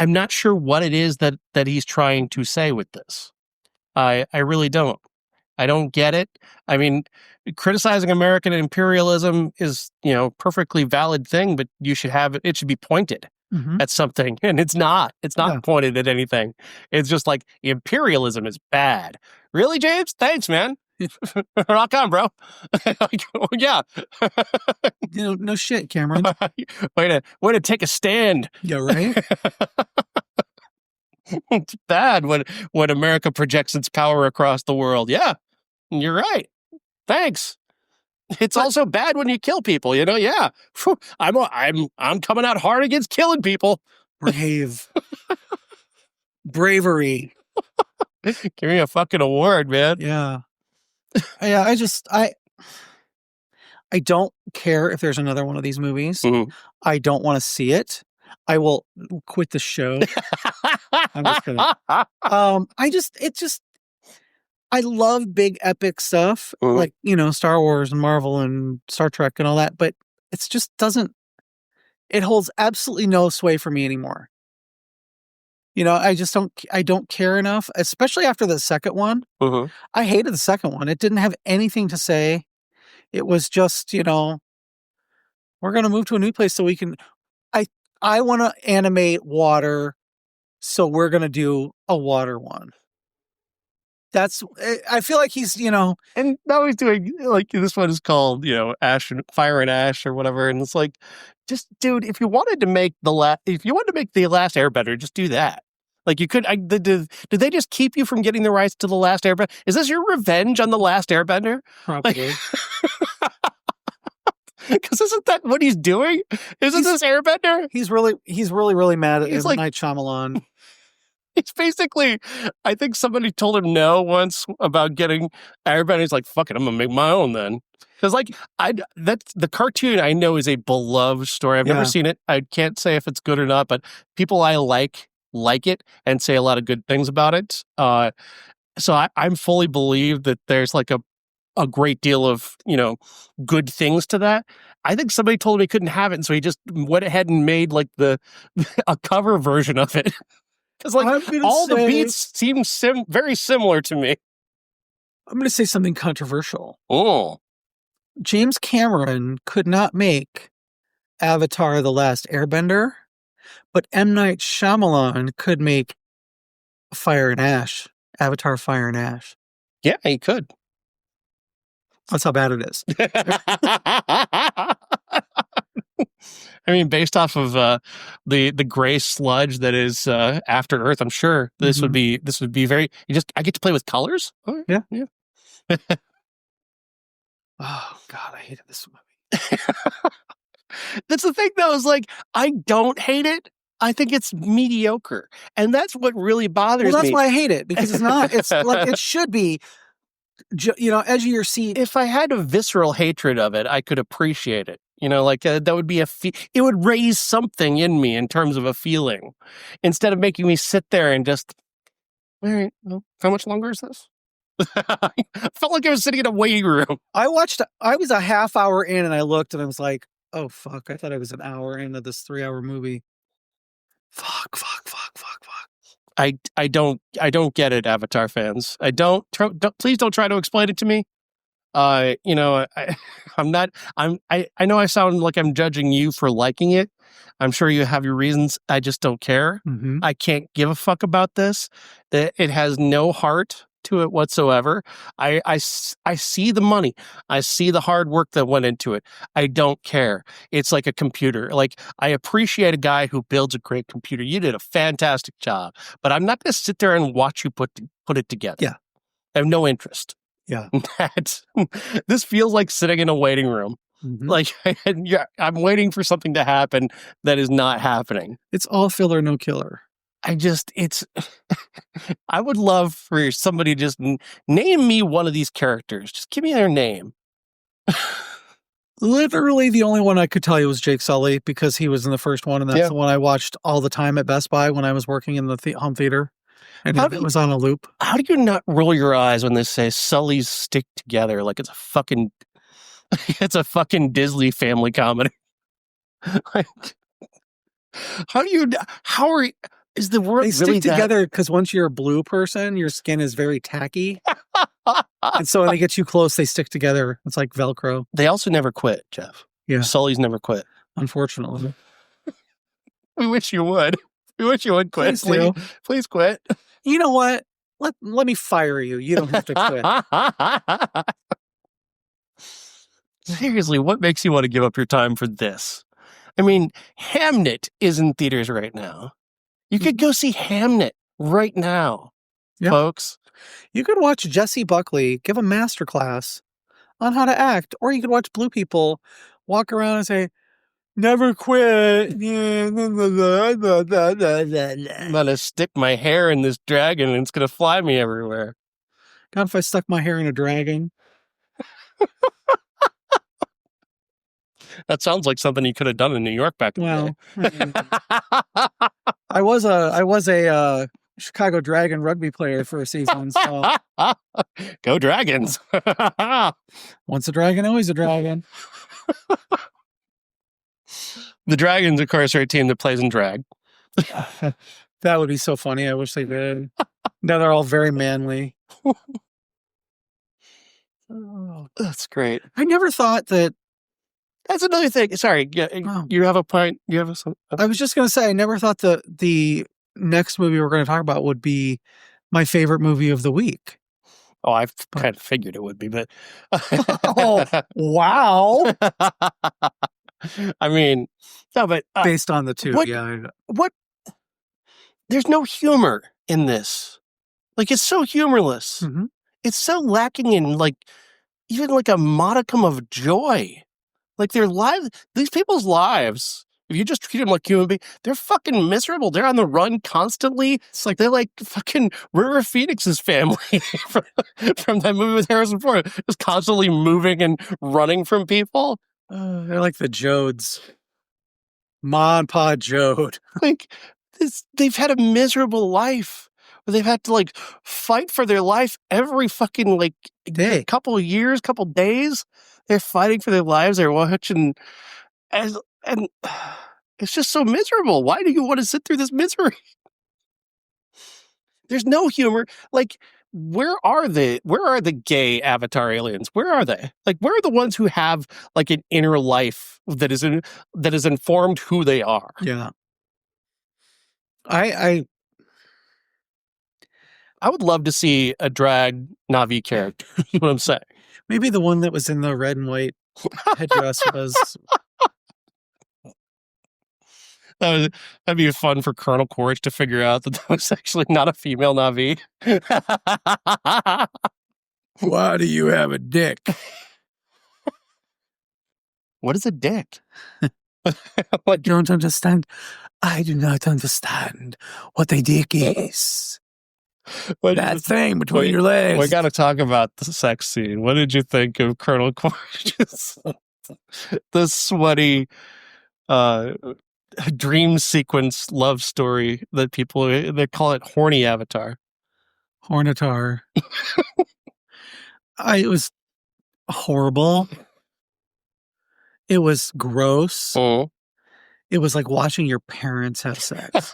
I'm not sure what it is that he's trying to say with this. I really don't. I don't get it. I mean, criticizing American imperialism is, perfectly valid thing, but you should it should be pointed at something. And it's not. It's not pointed at anything. It's just like imperialism is bad. Really, James? Thanks, man. Rock on, bro. Yeah. No shit, Cameron. Way to take a stand. Yeah, right. It's bad when America projects its power across the world. Yeah, you're right. Thanks. It's also bad when you kill people. Yeah. I'm coming out hard against killing people. Bravery. Give me a fucking award, man. Yeah. Yeah. I don't care if there's another one of these movies. I don't want to see it. I will quit the show. I'm just kidding. I love big epic stuff like, Star Wars and Marvel and Star Trek and all that, but it just it holds absolutely no sway for me anymore. I don't care enough, especially after the second one. I hated the second one. It didn't have anything to say. It was just, we're going to move to a new place so we can, I want to animate water. So we're going to do a water one. I feel like he's, and now he's doing like, this one is called, Fire and Ash or whatever. And it's like, just dude, if you wanted to make the last Airbender, just do that. Like you could, did they just keep you from getting the rights to the last Airbender? Is this your revenge on the last Airbender? Probably. Because isn't that what he's doing? Isn't this Airbender? He's really mad at M. Night Shyamalan. He's basically, I think somebody told him no once about getting Airbender. He's like, fuck it, I'm gonna make my own then. Because that's the cartoon I know is a beloved story. I've never seen it. I can't say if it's good or not, but people I like it and say a lot of good things about it. So I'm fully believe that there's like a great deal of, good things to that. I think somebody told him he couldn't have it, and so he just went ahead and made like a cover version of it. Because the beats seem very similar to me. I'm going to say something controversial. Oh. James Cameron could not make Avatar: The Last Airbender, but M. Night Shyamalan could make Fire and Ash. Avatar: Fire and Ash. Yeah, he could. That's how bad it is. I mean, based off of the gray sludge that is After Earth, I'm sure this would be very. I get to play with colors. Oh, Yeah. yeah. Oh God, I hated this movie. That's the thing, though. Is like I don't hate it. I think it's mediocre, and that's what really bothers me. Well, that's why I hate it, because it's not. It's like it should be. Edge of your seat. If I had a visceral hatred of it, I could appreciate it. Like that would be it would raise something in me in terms of a feeling, instead of making me sit there and just, all right, well, how much longer is this? I felt like I was sitting in a waiting room. I was a half hour in and I looked and I was like, oh fuck, I thought I was an hour into this 3-hour movie. Fuck. I don't get it, Avatar fans. Please don't try to explain it to me. I know I sound like I'm judging you for liking it. I'm sure you have your reasons. I just don't care. Mm-hmm. I can't give a fuck about this. It has no heart to it whatsoever. I see the money. I see the hard work that went into it. I don't care. It's like a computer. Like, I appreciate a guy who builds a great computer. You did a fantastic job, but I'm not going to sit there and watch you put it together. Yeah. I have no interest. Yeah. This feels like sitting in a waiting room. Mm-hmm. Like, I'm waiting for something to happen that is not happening. It's all filler, no killer. I would love for somebody to just name me one of these characters. Just give me their name. Literally the only one I could tell you was Jake Sully, because he was in the first one, and that's the one I watched all the time at Best Buy when I was working in the home theater. And it was on a loop. How do you not roll your eyes when they say Sully's stick together like it's a fucking Disney family comedy? Like, is the word they really stick together because once you're a blue person, your skin is very tacky. And so when they get too close, they stick together. It's like Velcro. They also never quit, Jeff. Yeah. Sully's never quit. Unfortunately. We wish you would. We wish you would quit. Please quit. You know what? Let me fire you. You don't have to quit. Seriously, what makes you want to give up your time for this? I mean, Hamnet is in theaters right now. You could go see Hamnet right now, folks. You could watch Jesse Buckley give a masterclass on how to act, or you could watch blue people walk around and say, never quit. I'm gonna stick my hair in this dragon and it's gonna fly me everywhere. God, if I stuck my hair in a dragon. That sounds like something you could have done in New York back in the day. I was a Chicago Dragon rugby player for a season. So. Go Dragons. Once a dragon, always a dragon. The Dragons, of course, are a team that plays in drag. That would be so funny. I wish they did. Now they're all very manly. Oh, that's great. I never thought that. That's another thing. Sorry, you have a point. You have some. I was just going to say, I never thought the next movie we're going to talk about would be my favorite movie of the week. Oh, I kind of figured it would be, but. Oh, wow. I mean, no, but. Based on the two, What? There's no humor in this. Like, it's so humorless. Mm-hmm. It's so lacking in, like, even like a modicum of joy. Like, their lives, these people's lives, if you just treat them like human beings, they're fucking miserable. They're on the run constantly. It's like they're like fucking River Phoenix's family from that movie with Harrison Ford, just constantly moving and running from people. They're like the Jodes. Ma and Pa Jode. Like, they've had a miserable life. They've had to like fight for their life every fucking like day, couple of years, couple of days. They're fighting for their lives. They're watching, and it's just so miserable. Why do you want to sit through this misery? There's no humor. Like, where are the gay Avatar aliens? Where are they? Like, where are the ones who have like an inner life that is informed who they are? Yeah. I would love to see a drag Na'vi character. You know what I'm saying? Maybe the one that was in the red and white headdress was That'd be fun for Colonel Quaritch to figure out that was actually not a female Na'vi. Why do you have a dick? What is a dick? I don't understand. I do not understand what a dick is. That thing between your legs. We got to talk about the sex scene. What did you think of Colonel Quaritch's the sweaty dream sequence love story that people, they call it horny avatar. Hornitar. It was horrible. It was gross. Oh. It was like watching your parents have sex.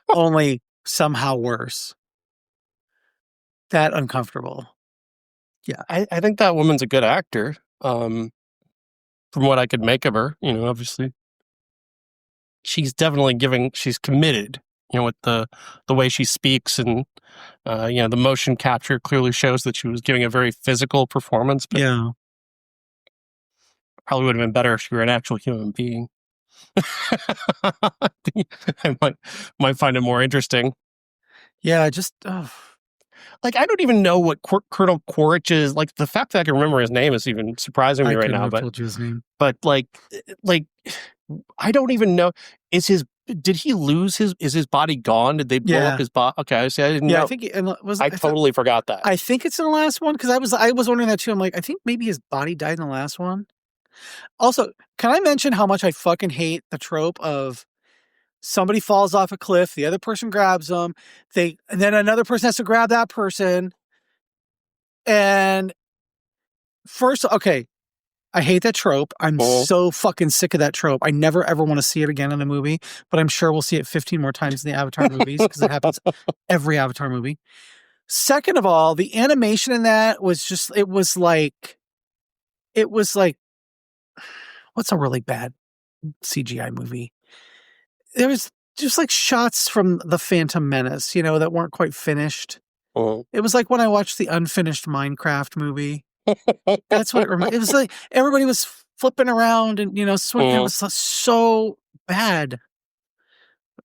Only somehow worse. That uncomfortable. Yeah. I think that woman's a good actor. From what I could make of her, obviously. She's definitely she's committed, with the way she speaks and, the motion capture clearly shows that she was giving a very physical performance. But yeah. Probably would have been better if she were an actual human being. I might find it more interesting. Yeah, just... Like, I don't even know what Colonel Quaritch is. Like, the fact that I can remember his name is even surprising me right now. But told you his name. But like, I don't even know. Did he lose is his body gone? Did they blow up his body? Okay, see, I didn't know. I think I totally forgot that. I think it's in the last one because I was wondering that too. I'm like, I think maybe his body died in the last one. Also, can I mention how much I fucking hate the trope of somebody falls off a cliff, the other person grabs them, and then another person has to grab that person. And first, okay, I hate that trope. I'm so fucking sick of that trope. I never ever want to see it again in a movie, but I'm sure we'll see it 15 more times in the Avatar movies because it happens every Avatar movie. Second of all, the animation in that was just, it was like, what's a really bad CGI movie? There was just like shots from The Phantom Menace, that weren't quite finished. It was like when I watched the unfinished Minecraft movie. That's what it reminded. It was like everybody was flipping around and, swinging. It was so bad.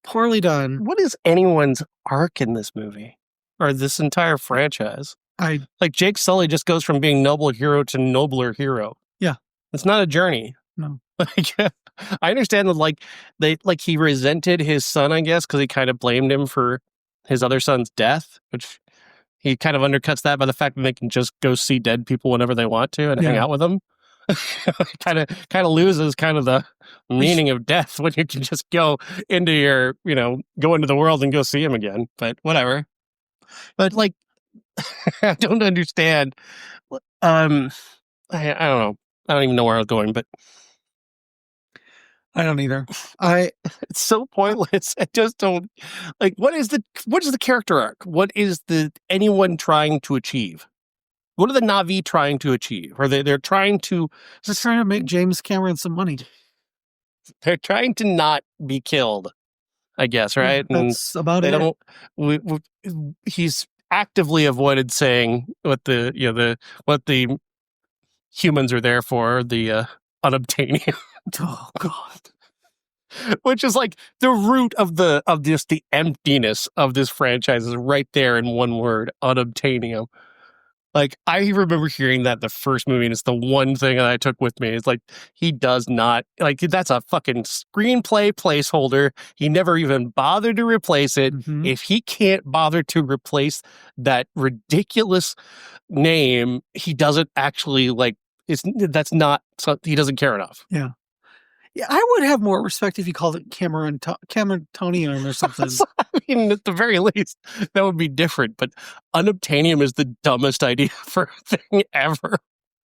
Poorly done. What is anyone's arc in this movie? Or this entire franchise? Like Jake Sully just goes from being noble hero to nobler hero. Yeah. It's not a journey. No. I understand that he resented his son, I guess, because he kind of blamed him for his other son's death, which he kind of undercuts that by the fact that they can just go see dead people whenever they want to and hang out with them. kind of loses kind of the meaning of death when you can just go into go into the world and go see him again. But whatever. But like, I don't understand. I don't know. I don't even know where I was going, but I don't either. It's so pointless. I just don't what is the character arc? What is anyone trying to achieve? What are the Na'vi trying to achieve? Are they're trying to make James Cameron some money? They're trying to not be killed, I guess, right? That's about it. He's actively avoided saying what the humans are there for, the unobtainium. Oh God! Which is like the root of just the emptiness of this franchise is right there in one word: unobtainium. Like, I remember hearing that the first movie, and it's the one thing that I took with me. It's like, he does not, that's a fucking screenplay placeholder. He never even bothered to replace it. Mm-hmm. If he can't bother to replace that ridiculous name, he doesn't actually, he doesn't care enough. Yeah. Yeah, I would have more respect if you called it Camerontonium or something. I mean, at the very least, that would be different. But unobtainium is the dumbest idea for a thing ever.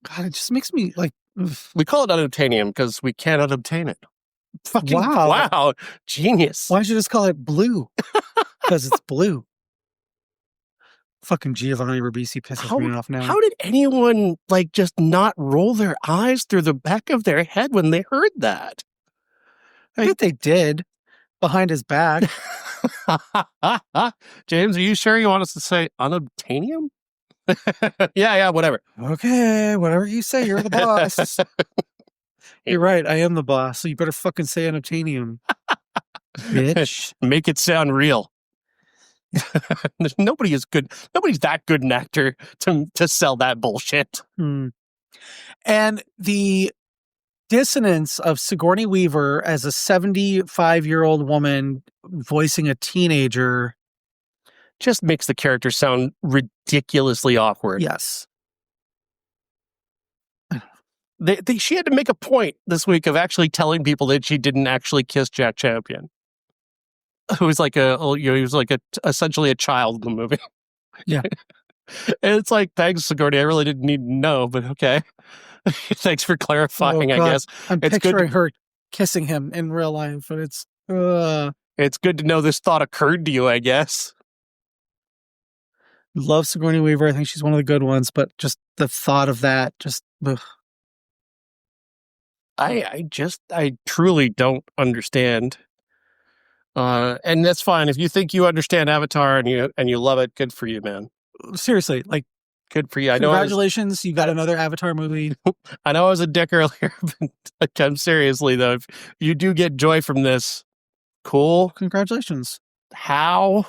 God, it just makes me We call it unobtainium because we cannot obtain it. Fucking wow, genius. Why don't you just call it blue? Because it's blue. Fucking Giovanni Ribisi pisses me off now. How did anyone just not roll their eyes through the back of their head when they heard that? I bet they did behind his back. James, are you sure you want us to say unobtainium? Yeah, whatever. Okay, whatever you say. You're the boss. You're right. I am the boss. So you better fucking say unobtainium. Bitch. Make it sound real. Nobody is good. Nobody's that good an actor to sell that bullshit. And the dissonance of Sigourney Weaver as a 75-year-old woman voicing a teenager just makes the character sound ridiculously awkward. Yes. She had to make a point this week of actually telling people that she didn't actually kiss Jack Champion. Who was like he was like essentially a child in the movie. Yeah. And it's like, thanks, Sigourney. I really didn't need to know, but okay. Thanks for clarifying, I guess. I'm picturing her kissing him in real life, and it's good to know this thought occurred to you, I guess. Love Sigourney Weaver. I think she's one of the good ones, but just the thought of that, just ugh. I truly don't understand. And that's fine. If you think you understand Avatar and you love it, good for you, man. Seriously, like, good for you. Congratulations, you got another Avatar movie. I know I was a dick earlier, but I'm seriously though. If you do get joy from this, cool. Congratulations. How?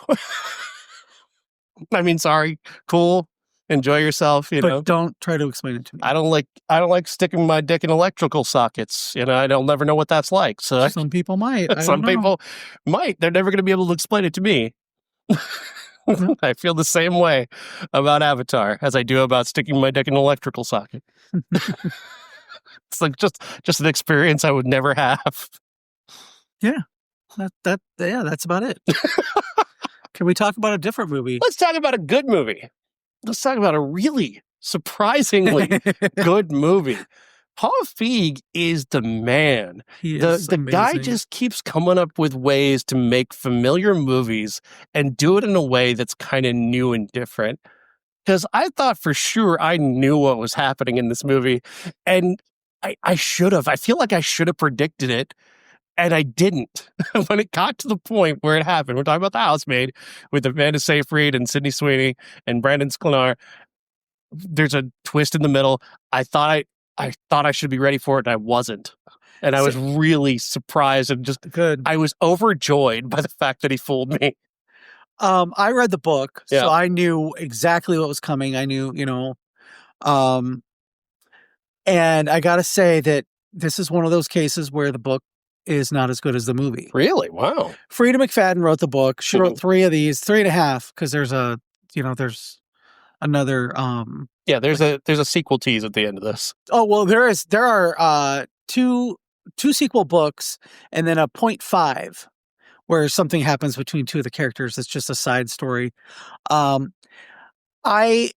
I mean, sorry. Cool. Enjoy yourself, but don't try to explain it to me. I don't like sticking my dick in electrical sockets. I'll never know what that's like. So some people might. Some people might. They're never going to be able to explain it to me. I feel the same way about Avatar as I do about sticking my dick in an electrical socket. It's like just an experience I would never have. Yeah. That's about it. Can we talk about a different movie? Let's talk about a good movie. Let's talk about a really surprisingly good movie. Paul Feig is the man. The guy just keeps coming up with ways to make familiar movies and do it in a way that's kind of new and different. Because I thought for sure I knew what was happening in this movie, and I should have. I feel like I should have predicted it, and I didn't. When it got to the point where it happened, we're talking about The Housemaid with Amanda Seyfried and Sydney Sweeney and Brandon Sklenar. There's a twist in the middle. I thought I should be ready for it, and I wasn't. And I was really surprised and just good. I was overjoyed by the fact that he fooled me. I read the book, so I knew exactly what was coming. I knew, and I got to say that this is one of those cases where the book is not as good as the movie. Really? Wow. Frida McFadden wrote the book. She wrote 3 of these, 3.5, because there's there's another. There's a sequel tease at the end of this. Oh, well, there are two sequel books and then a 0.5 where something happens between 2 of the characters. It's just a side story. I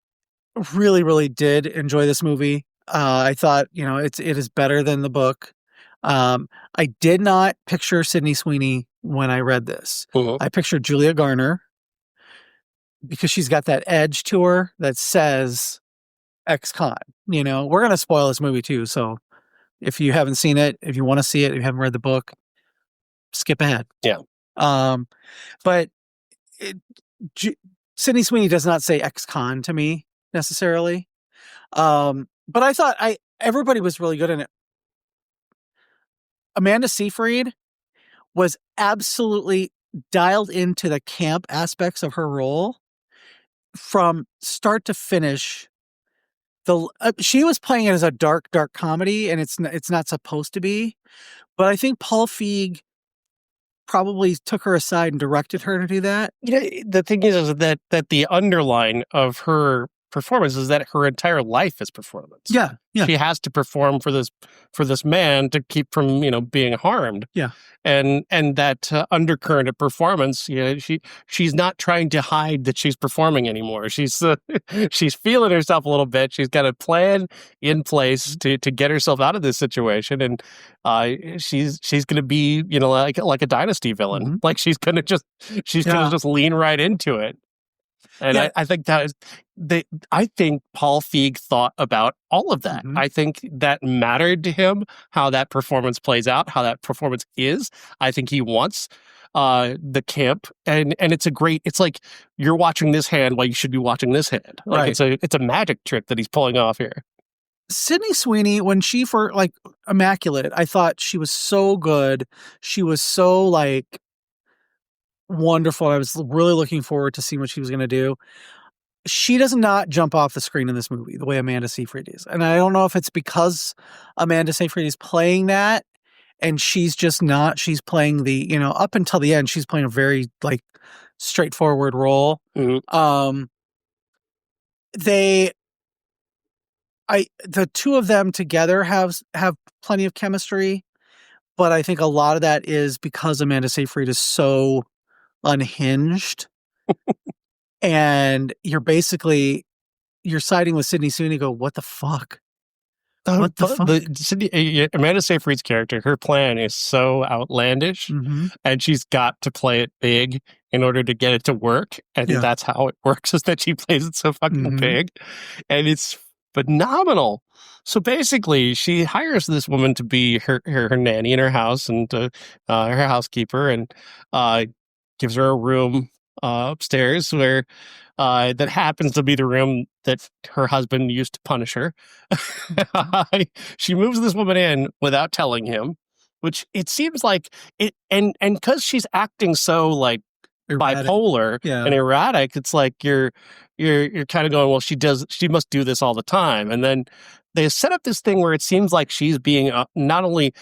really, really did enjoy this movie. I thought, it is better than the book. I did not picture Sydney Sweeney when I read this. I pictured Julia Garner because she's got that edge to her that says ex-con. We're going to spoil this movie too. So if you haven't seen it, if you want to see it, if you haven't read the book, skip ahead. Yeah. But Sydney Sweeney does not say ex-con to me necessarily. But I thought everybody was really good in it. Amanda Seyfried was absolutely dialed into the camp aspects of her role from start to finish. She was playing it as a dark comedy, and it's not supposed to be. But I think Paul Feig probably took her aside and directed her to do that. The thing is that the underline of her performance is that her entire life is performance. Yeah. She has to perform for this man to keep from being harmed. Yeah. And that undercurrent of performance, she's not trying to hide that she's performing anymore. She's feeling herself a little bit. She's got a plan in place to get herself out of this situation, and she's going to be like a dynasty villain. Mm-hmm. Like she's going to just lean right into it. And I think I think Paul Feig thought about all of that. Mm-hmm. I think that mattered to him, how that performance plays out, how that performance is. I think he wants the camp, and it's like you're watching this hand while you should be watching this hand. Like right. It's a magic trick that he's pulling off here. Sydney Sweeney, when she immaculate, I thought she was so good. She was so wonderful. I was really looking forward to seeing what she was going to do. She does not jump off the screen in this movie the way Amanda Seyfried is. And I don't know if it's because Amanda Seyfried is playing that and she's just not. She's playing the, up until the end, she's playing a very like straightforward role. Mm-hmm. The two of them together have plenty of chemistry, but I think a lot of that is because Amanda Seyfried is so unhinged. And you're siding with Sydney Sweeney. Go, what the fuck? What the fuck? Amanda Seyfried's character, her plan is so outlandish, and she's got to play it big in order to get it to work. And that's how it works, is that she plays it so fucking big. And it's phenomenal. So basically, she hires this woman to be her nanny in her house and her housekeeper, and gives her a room upstairs where that happens to be the room that her husband used to punish her. She moves this woman in without telling him, which it seems like it, and because she's acting so like erratic, bipolar and erratic, it's like you're kind of going, well, she must do this all the time. And then they set up this thing where it seems like she's being not only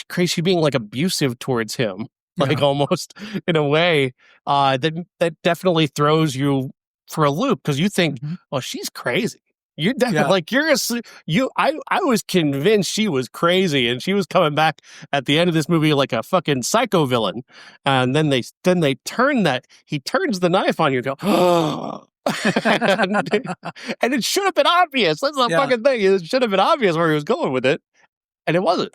crazy, she's being like abusive towards him. Like almost in a way that definitely throws you for a loop, because you think, well, she's crazy. You're definitely I was convinced she was crazy, and she was coming back at the end of this movie like a fucking psycho villain. And then they turn that, he turns the knife on you and go, oh. and it should have been obvious. That's the fucking thing. It should have been obvious where he was going with it, and it wasn't.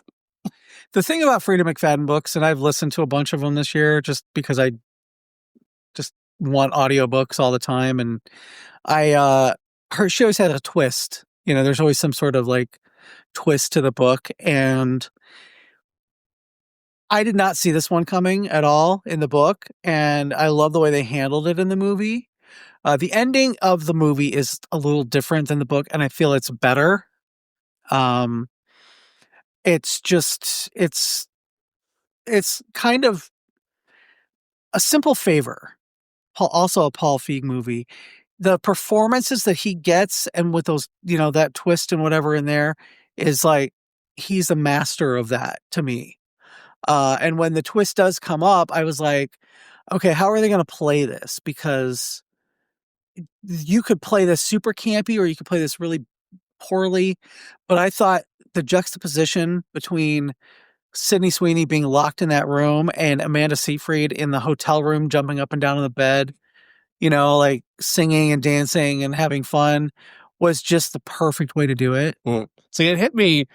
The thing about Frida McFadden books, and I've listened to a bunch of them this year just because I just want audiobooks all the time, and she always had a twist. There's always some sort of like twist to the book, and I did not see this one coming at all in the book, and I love the way they handled it in the movie. The ending of the movie is a little different than the book, and I feel it's better. It's kind of a simple favor. Also a Paul Feig movie. The performances that he gets, and with those, that twist and whatever in there, is like, he's a master of that to me. And when the twist does come up, I was like, okay, how are they going to play this? Because you could play this super campy, or you could play this really poorly. But I thought the juxtaposition between Sydney Sweeney being locked in that room and Amanda Seyfried in the hotel room jumping up and down on the bed, like singing and dancing and having fun, was just the perfect way to do it. So it hit me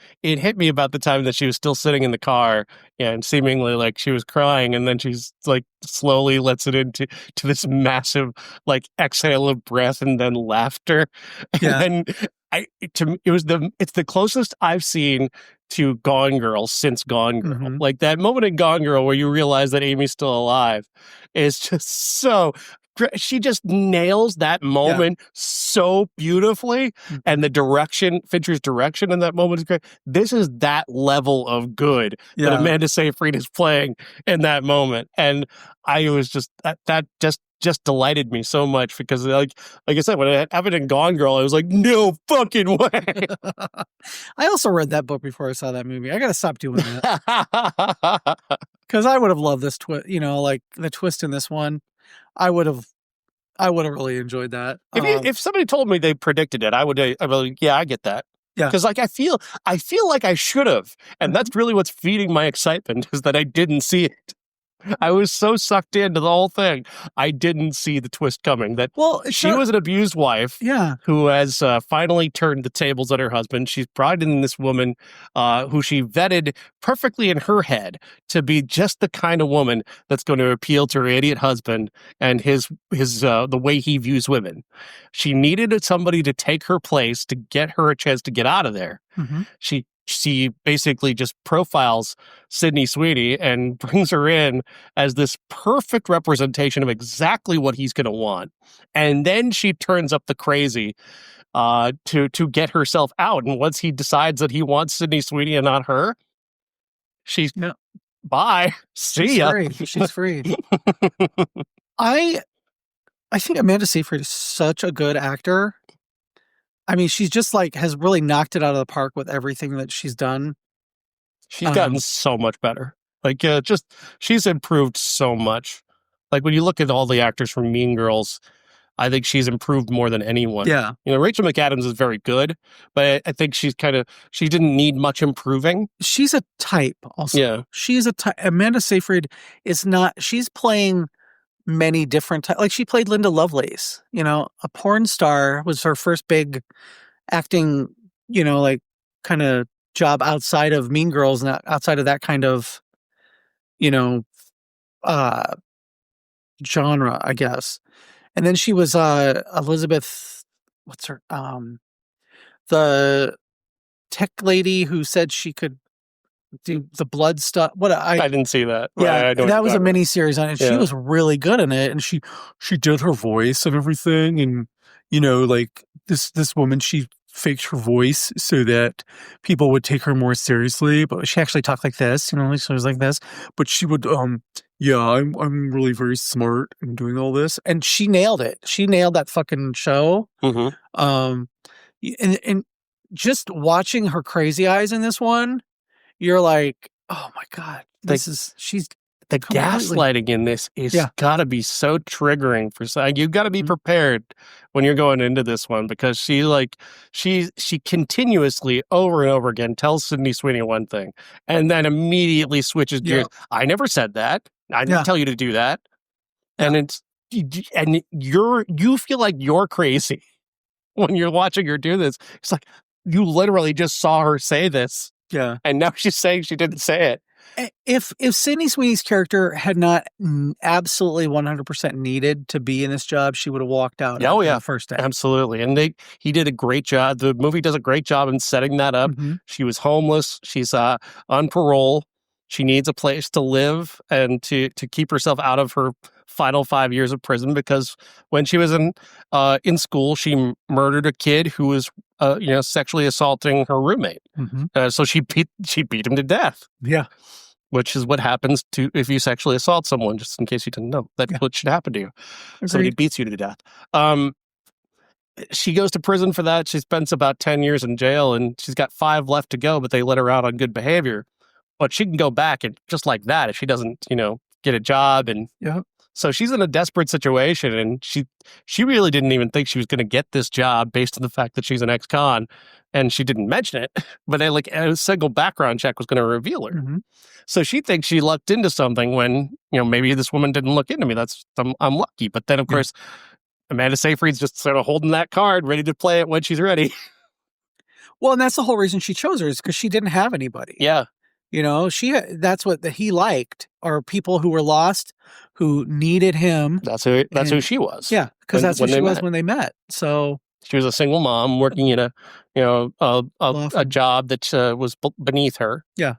about the time that she was still sitting in the car and seemingly like she was crying, and then she's like slowly lets it into this massive like exhale of breath and then laughter. And then it's the closest I've seen to Gone Girl since Gone Girl. Like that moment in Gone Girl where you realize that Amy's still alive is just so. She just nails that moment so beautifully, and the Fincher's direction in that moment is great. This is that level of good that Amanda Seyfried is playing in that moment, and I was just that just delighted me so much, because like I said, when it happened in Gone Girl, I was like, no fucking way. I also read that book before I saw that movie. I gotta stop doing that, because I would have loved this twist. Like the twist in this one. I would have really enjoyed that. If somebody told me they predicted it, I'd be like, yeah, I get that. Yeah. Because like I feel like I should have. And that's really what's feeding my excitement, is that I didn't see it. I was so sucked into the whole thing. I didn't see the twist coming. That she was an abused wife who has finally turned the tables on her husband. She's brought in this woman who she vetted perfectly in her head to be just the kind of woman that's going to appeal to her idiot husband and his the way he views women. She needed somebody to take her place to get her a chance to get out of there. She basically just profiles Sydney Sweeney and brings her in as this perfect representation of exactly what he's going to want. And then she turns up the crazy to get herself out. And once he decides that he wants Sydney Sweeney and not her, bye. See She's ya. free. She's free. I think Amanda Seyfried is such a good actor. I mean, she's just like has really knocked it out of the park with everything that she's done. She's gotten so much better. Like, just she's improved so much. Like when you look at all the actors from Mean Girls, I think she's improved more than anyone. Yeah. You know, Rachel McAdams is very good, but I think she didn't need much improving. She's a type also. Yeah. She's a type. Amanda Seyfried is not, she's playing many different types. Like she played Linda Lovelace, you know, a porn star was her first big acting, you know, like kind of job outside of Mean Girls and outside of that kind of, you know, genre, I guess. And then she was Elizabeth, what's her the tech lady who said she could do the blood stuff. I didn't see that. Yeah, that was a mini about. series on it. She was really good in it, and she did her voice and everything, and you know, like this woman, she faked her voice so that people would take her more seriously. But she actually talked like this, you know, like she was like this. But she would, yeah, I'm really very smart in doing all this, and she nailed it. She nailed that fucking show. Mm-hmm. And just watching her crazy eyes in this one, you're like, oh my God, she's the gaslighting in this is gotta be so triggering for you've got to be prepared when you're going into this one, because she continuously over and over again tells Sydney Sweeney one thing and then immediately switches gears. I never said that. I didn't tell you to do that. And you feel like you're crazy when you're watching her do this. It's like you literally just saw her say this. Yeah. And now she's saying she didn't say it. If Sydney Sweeney's character had not absolutely 100% needed to be in this job, she would have walked out the first day. Absolutely. And he did a great job. The movie does a great job in setting that up. Mm-hmm. She was homeless. She's on parole. She needs a place to live and to keep herself out of her final 5 years of prison, because when she was in school, she murdered a kid who was sexually assaulting her roommate. Mm-hmm. So she beat him to death. Yeah. Which is what happens to if you sexually assault someone, just in case you didn't know. That's what should happen to you. Agreed. Somebody beats you to death. She goes to prison for that. She spends about 10 years in jail, and she's got 5 left to go, but they let her out on good behavior. But she can go back and just like that if she doesn't, get a job. And so she's in a desperate situation, and she really didn't even think she was going to get this job based on the fact that she's an ex-con, and she didn't mention it. But a single background check was going to reveal her. Mm-hmm. So she thinks she lucked into something when, maybe this woman didn't look into me. I'm lucky. But then, of course, Amanda Seyfried's just sort of holding that card, ready to play it when she's ready. Well, and that's the whole reason she chose her, is because she didn't have anybody. Yeah. That's what he liked, are people who were lost, who needed him. That's who she was. Yeah, because that's who she was when they met. So she was a single mom working in a job that was beneath her. Yeah.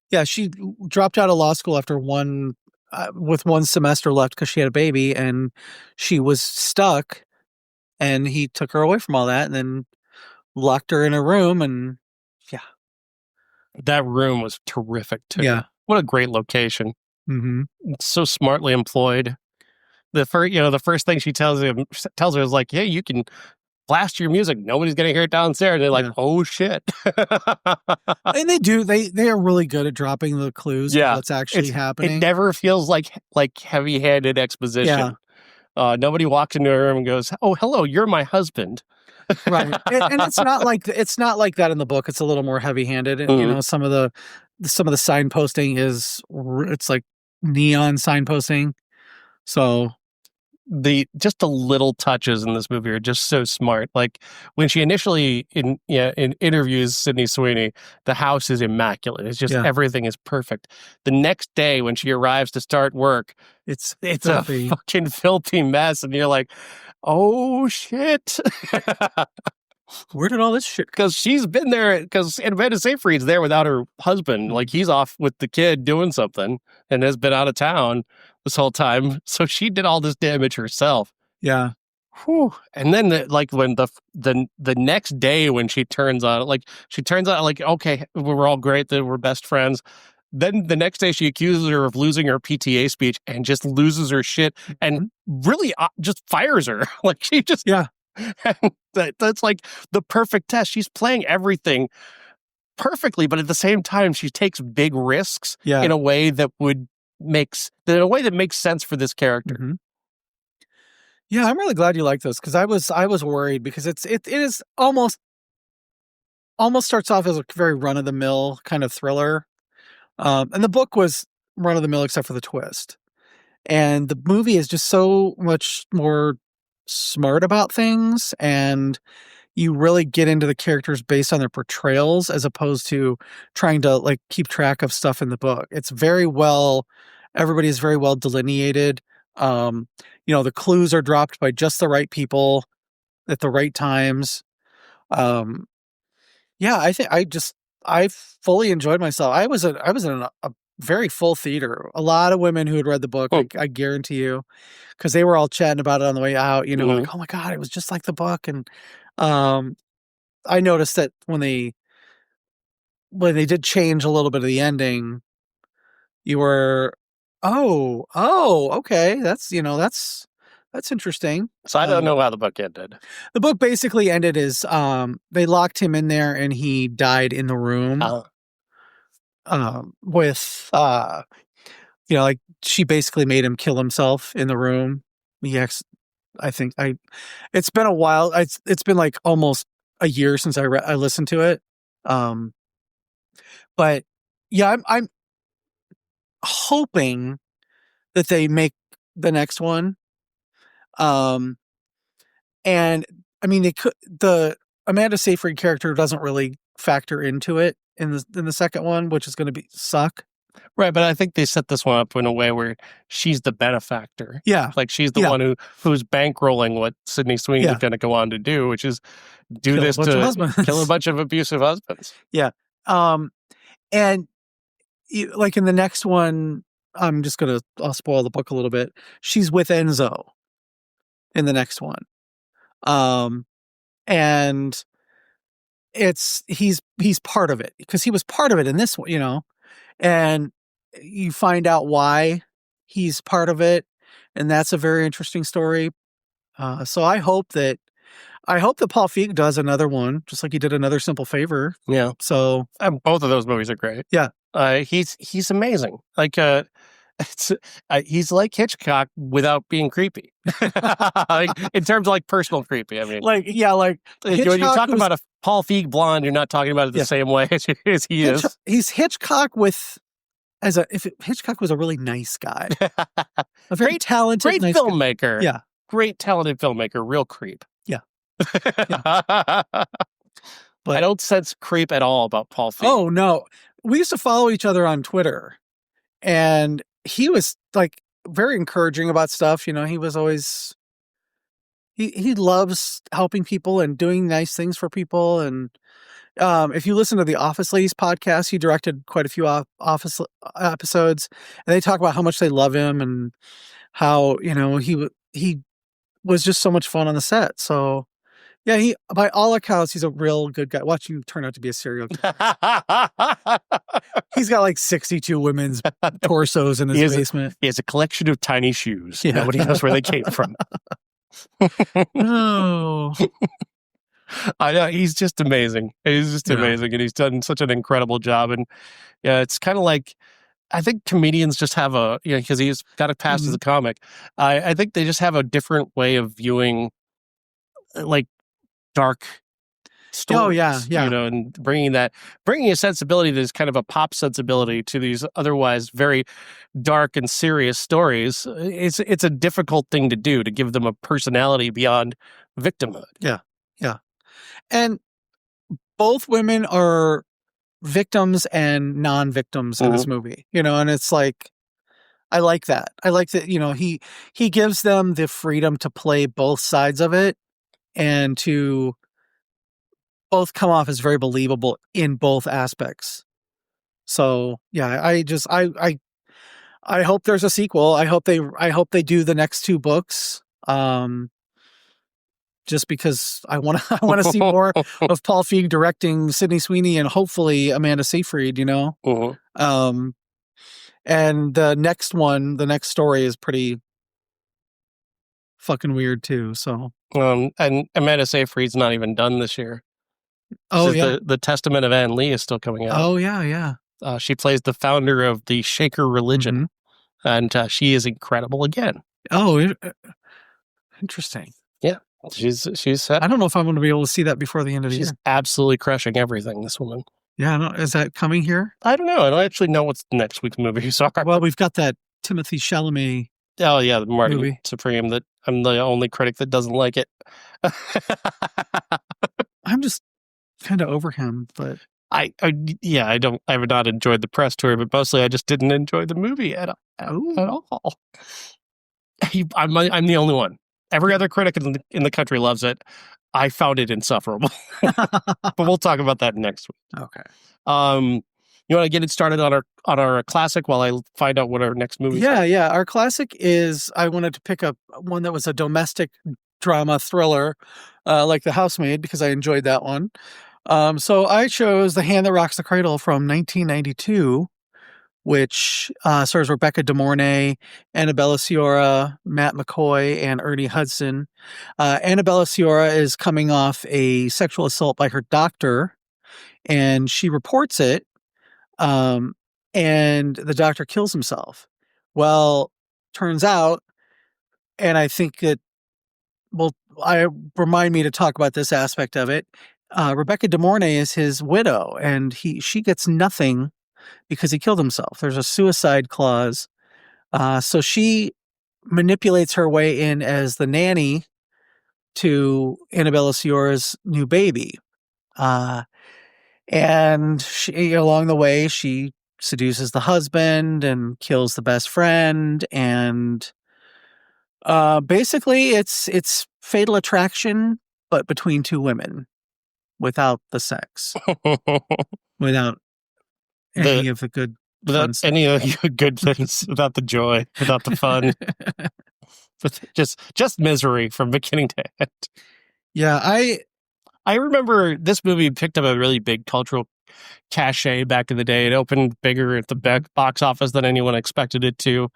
Yeah, she dropped out of law school after with one semester left because she had a baby, and she was stuck, and he took her away from all that and then locked her in a room, and that room was terrific too. Yeah. What a great location. Mm-hmm. It's so smartly employed. The first thing she tells her is like, "Hey, you can blast your music. Nobody's gonna hear it downstairs." And they're like, "Oh shit!" And they do. They are really good at dropping the clues. Yeah, what's actually happening. It never feels like heavy-handed exposition. Yeah. Nobody walks into a room and goes, "Oh, hello, you're my husband." Right. And it's not like that in the book. It's a little more heavy-handed. And Mm-hmm. some of the signposting it's like neon signposting. So just the little touches in this movie are just so smart. Like when she initially interviews Sydney Sweeney, the house is immaculate. It's just everything is perfect. The next day when she arrives to start work, it's filthy. A fucking filthy mess, and you're like, oh shit. Where did all this shit? Because she's been there. Because Amanda Seyfried's there without her husband. Like he's off with the kid doing something and has been out of town this whole time. So she did all this damage herself. Yeah. Whew. And then when the next day when she turns on, okay, we're all great that we're best friends. Then the next day she accuses her of losing her PTA speech and just loses her shit and really just fires her. Like she just, Yeah. that's like the perfect test. She's playing everything perfectly, but at the same time, she takes big risks in a way that makes sense for this character. Mm-hmm. Yeah, I'm really glad you like this because I was worried because it is almost starts off as a very run of the mill kind of thriller, and the book was run of the mill except for the twist, and the movie is just so much more smart about things, and you really get into the characters based on their portrayals as opposed to trying to like keep track of stuff in the book. It's everybody is very well delineated. The clues are dropped by just the right people at the right times. I think I fully enjoyed myself. I was in a very full theater. A lot of women who had read the book, I guarantee you, because they were all chatting about it on the way out. Like, oh my god, it was just like the book. And I noticed that when they did change a little bit of the ending, you were, okay, that's interesting. So I don't know how the book ended. The book basically ended as they locked him in there and he died in the room. With like she basically made him kill himself in the room. It's been a while. It's been like almost a year since I listened to it. But yeah, I'm hoping that they make the next one. And I mean, the Amanda Seyfried character doesn't really factor into it in the second one, which is going to suck. Right, but I think they set this one up in a way where she's the benefactor. Yeah. Like she's the one who's bankrolling what Sydney Sweeney is going to go on to do, which is kill a bunch of abusive husbands. Yeah. And like in the next one, I'll spoil the book a little bit. She's with Enzo in the next one. And he's part of it because he was part of it in this one, and you find out why he's part of it. And that's a very interesting story. So I hope that Paul Feig does another one, just like he did Another Simple Favor. Yeah. So both of those movies are great. Yeah. He's amazing. Like, he's like Hitchcock without being creepy. Like, in terms of like personal creepy. I mean, when you talk about a Paul Feig blonde, you're not talking about it the same way as he is. He's Hitchcock if Hitchcock was a really nice guy, a very talented, great nice filmmaker. Guy. Yeah, great talented filmmaker. Real creep. Yeah. But I don't sense creep at all about Paul Feig. Oh no, we used to follow each other on Twitter, and he was like very encouraging about stuff. He was always he loves helping people and doing nice things for people. And if you listen to the Office Ladies podcast, he directed quite a few Office episodes, and they talk about how much they love him and how he was just so much fun on the set. So yeah, by all accounts, he's a real good guy. Watch you turn out to be a serial killer. He's got like 62 women's torsos in his basement. He has a collection of tiny shoes. Yeah. Nobody knows where they came from. Oh. I know, he's just amazing. He's just amazing, and he's done such an incredible job. And yeah, it's kind of like, I think comedians just have because he's got a past as a comic. I think they just have a different way of viewing like dark stories. Oh yeah. And bringing a sensibility that is kind of a pop sensibility to these otherwise very dark and serious stories. It's a difficult thing to do, to give them a personality beyond victimhood. Yeah. And both women are victims and non-victims in this movie, and it's like, I like that. I like that, he gives them the freedom to play both sides of it and to both come off as very believable in both aspects. So yeah, I hope there's a sequel. I hope they do the next two books. Just because I want to see more of Paul Feig directing Sydney Sweeney and hopefully Amanda Seyfried, Mm-hmm. And the next story is pretty fucking weird too. So, And Amanda Seyfried's not even done this year. oh yeah, the Testament of Anne Lee is still coming out. oh yeah. She plays the founder of the Shaker religion, and she is incredible again. Oh, interesting. Yeah, she's set. I don't know if I'm going to be able to see that before the end of the year. She's absolutely crushing everything. This woman. Yeah, is that coming here? I don't know. I don't actually know what's next week's movie. So, well, we've got that Timothy Chalamet. Oh yeah, the Marty movie. Supreme. That I'm the only critic that doesn't like it. I'm just kind of over him, but I have not enjoyed the press tour, but mostly I just didn't enjoy the movie at all. I'm the only one. Every other critic in the country loves it. I found it insufferable. But we'll talk about that next week. Okay. You want to get it started on our classic while I find out what our next movie is? Yeah. Our classic is, I wanted to pick up one that was a domestic drama thriller, like The Housemaid, because I enjoyed that one. So I chose The Hand That Rocks the Cradle from 1992, which stars Rebecca DeMornay, Annabella Sciorra, Matt McCoy, and Ernie Hudson. Annabella Sciorra is coming off a sexual assault by her doctor, and she reports it, and the doctor kills himself. Well, turns out, and I think that, remind me to talk about this aspect of it. Rebecca DeMornay is his widow, and she gets nothing because he killed himself. There's a suicide clause. So she manipulates her way in as the nanny to Annabella Sciorra's new baby. And she, along the way, she seduces the husband and kills the best friend. And basically, it's Fatal Attraction, but between two women, without the sex, without any of the good, without any of the good things, without the joy, without the fun, just misery from beginning to end. Yeah, I remember this movie picked up a really big cultural cachet back in the day. It opened bigger at the box office than anyone expected it to.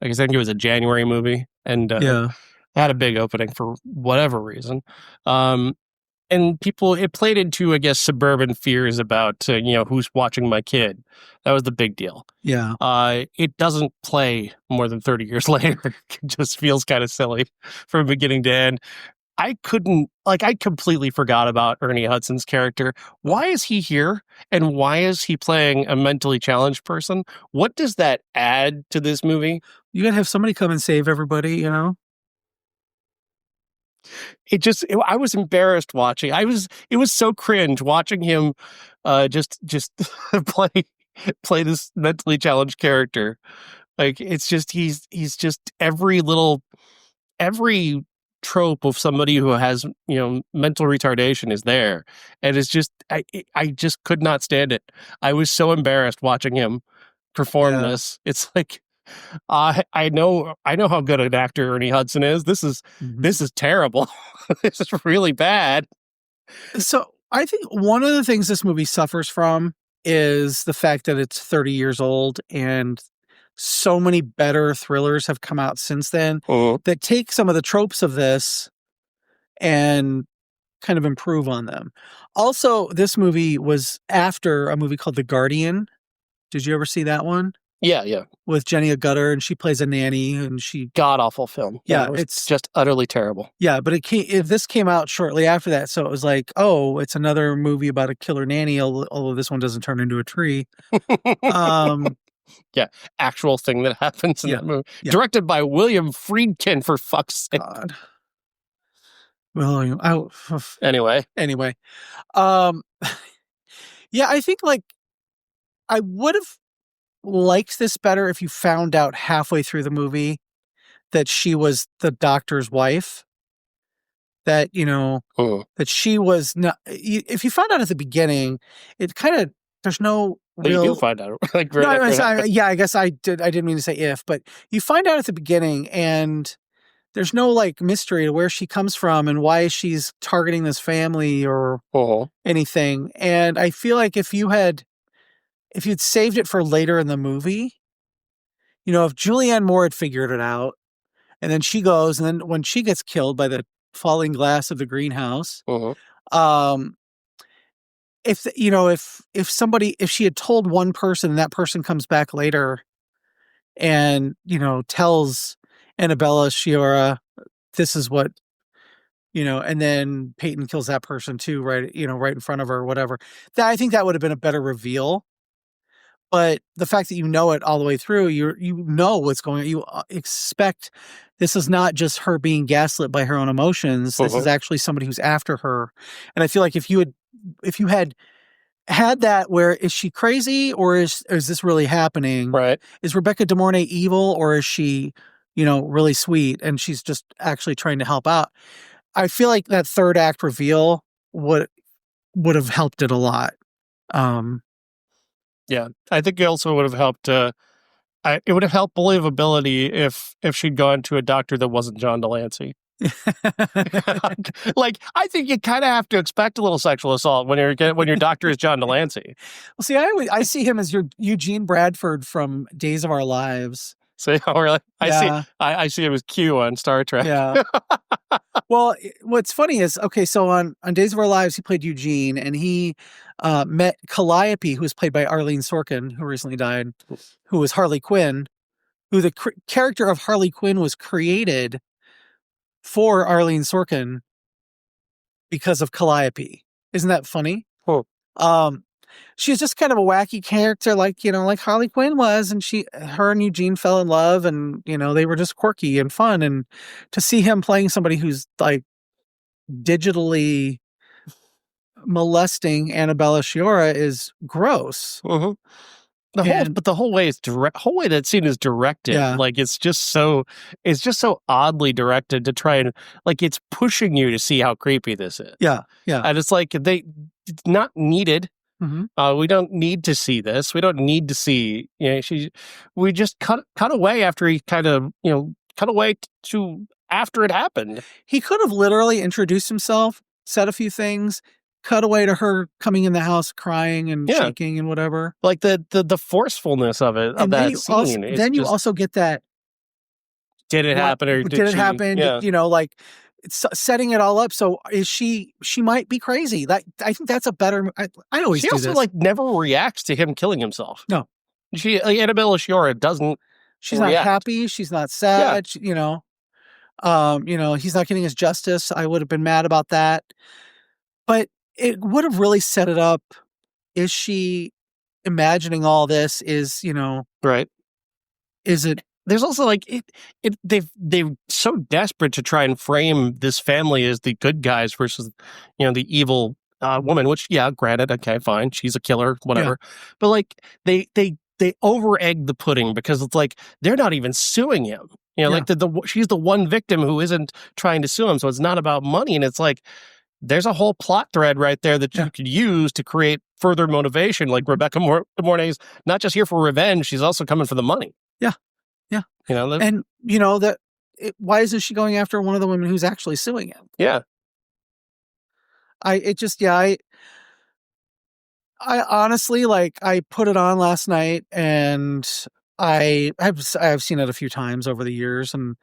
I think it was a January movie, and had a big opening for whatever reason. And it played into, I guess, suburban fears about, who's watching my kid. That was the big deal. Yeah. It doesn't play more than 30 years later. It just feels kind of silly from beginning to end. I completely forgot about Ernie Hudson's character. Why is he here? And why is he playing a mentally challenged person? What does that add to this movie? You gotta have somebody come and save everybody, I was embarrassed watching. It was so cringe watching him just play this mentally challenged character. Like, it's just, he's just every trope of somebody who has, mental retardation is there. And it's just, I just could not stand it. I was so embarrassed watching him perform this. It's like, I know how good an actor Ernie Hudson is. This is terrible. This is really bad. So I think one of the things this movie suffers from is the fact that it's 30 years old, and so many better thrillers have come out since then that take some of the tropes of this and kind of improve on them. Also, this movie was after a movie called The Guardian. Did you ever see that one? Yeah. With Jenny Agutter, and she plays a nanny, and she god-awful film. Yeah, it's just utterly terrible. Yeah, but this came out shortly after that, so it was like, oh, it's another movie about a killer nanny, although this one doesn't turn into a tree. Yeah, actual thing that happens in that movie. Yeah. Directed by William Friedkin, for fuck's sake. God. William. Anyway. Yeah, I think I would have liked this better if you found out halfway through the movie that she was the doctor's wife. That, that she was not. If you found out at the beginning, it kind of, there's no real. You do find out. I guess I didn't mean to say if, but you find out at the beginning, and there's no mystery to where she comes from and why she's targeting this family or anything. And I feel like if you'd saved it for later in the movie, if Julianne Moore had figured it out, and then she goes, and then when she gets killed by the falling glass of the greenhouse, um, if she had told one person and that person comes back later and, tells Annabella Sciorra, this is what, and then Peyton kills that person too, right in front of her or whatever, I think that would have been a better reveal. But the fact that it all the way through, you know what's going on. You expect this is not just her being gaslit by her own emotions. This is actually somebody who's after her. And I feel like if you had that, where is she crazy or is this really happening? Right. Is Rebecca DeMornay evil or is she, really sweet and she's just actually trying to help out? I feel like that third act reveal would have helped it a lot. Yeah, I think it also would have helped. It would have helped believability if she'd gone to a doctor that wasn't John Delancey. Like, I think you kind of have to expect a little sexual assault when your doctor is John Delancey. Well, see, I see him as your Eugene Bradford from Days of Our Lives. So, really? Yeah. I see him as Q on Star Trek. Yeah. Well, what's funny is, okay, so on Days of Our Lives, he played Eugene, and he met Calliope, who was played by Arlene Sorkin, who recently died, who was Harley Quinn, who the character of Harley Quinn was created for Arlene Sorkin because of Calliope. Isn't that funny? Cool. She's just kind of a wacky character, like Harley Quinn was, and her and Eugene fell in love, and they were just quirky and fun, and to see him playing somebody who's like digitally molesting Annabella Sciorra is gross. The whole way that scene is directed, like it's just so oddly directed to try and, like, it's pushing you to see how creepy this is. Yeah. And it's like it's not needed. We don't need to see this. We don't need to see. We just cut away after he cut away to after it happened. He could have literally introduced himself, said a few things, cut away to her coming in the house crying and shaking and whatever. Like the forcefulness of it, of that scene. You also get that. Did it happen or did it happen? Yeah. Like it's setting it all up. So is she might be crazy. I think that's a better. I always she do also this. like never reacts to him killing himself. No, Annabella Sciorra doesn't. She's react. Not happy. She's not sad. He's not getting his justice. I would have been mad about that, but it would have really set it up. Is she imagining all this? Right? Is it? There's also like they're so desperate to try and frame this family as the good guys versus the evil woman, which granted, okay, fine, she's a killer, whatever, but like they over egg the pudding because it's like they're not even suing him, like she's the one victim who isn't trying to sue him, so it's not about money, and it's like there's a whole plot thread right there that you could use to create further motivation. Like Rebecca Mornay's not just here for revenge; she's also coming for the money. Yeah. And why isn't she going after one of the women who's actually suing him? Yeah. I honestly, like, I put it on last night and I've seen it a few times over the years and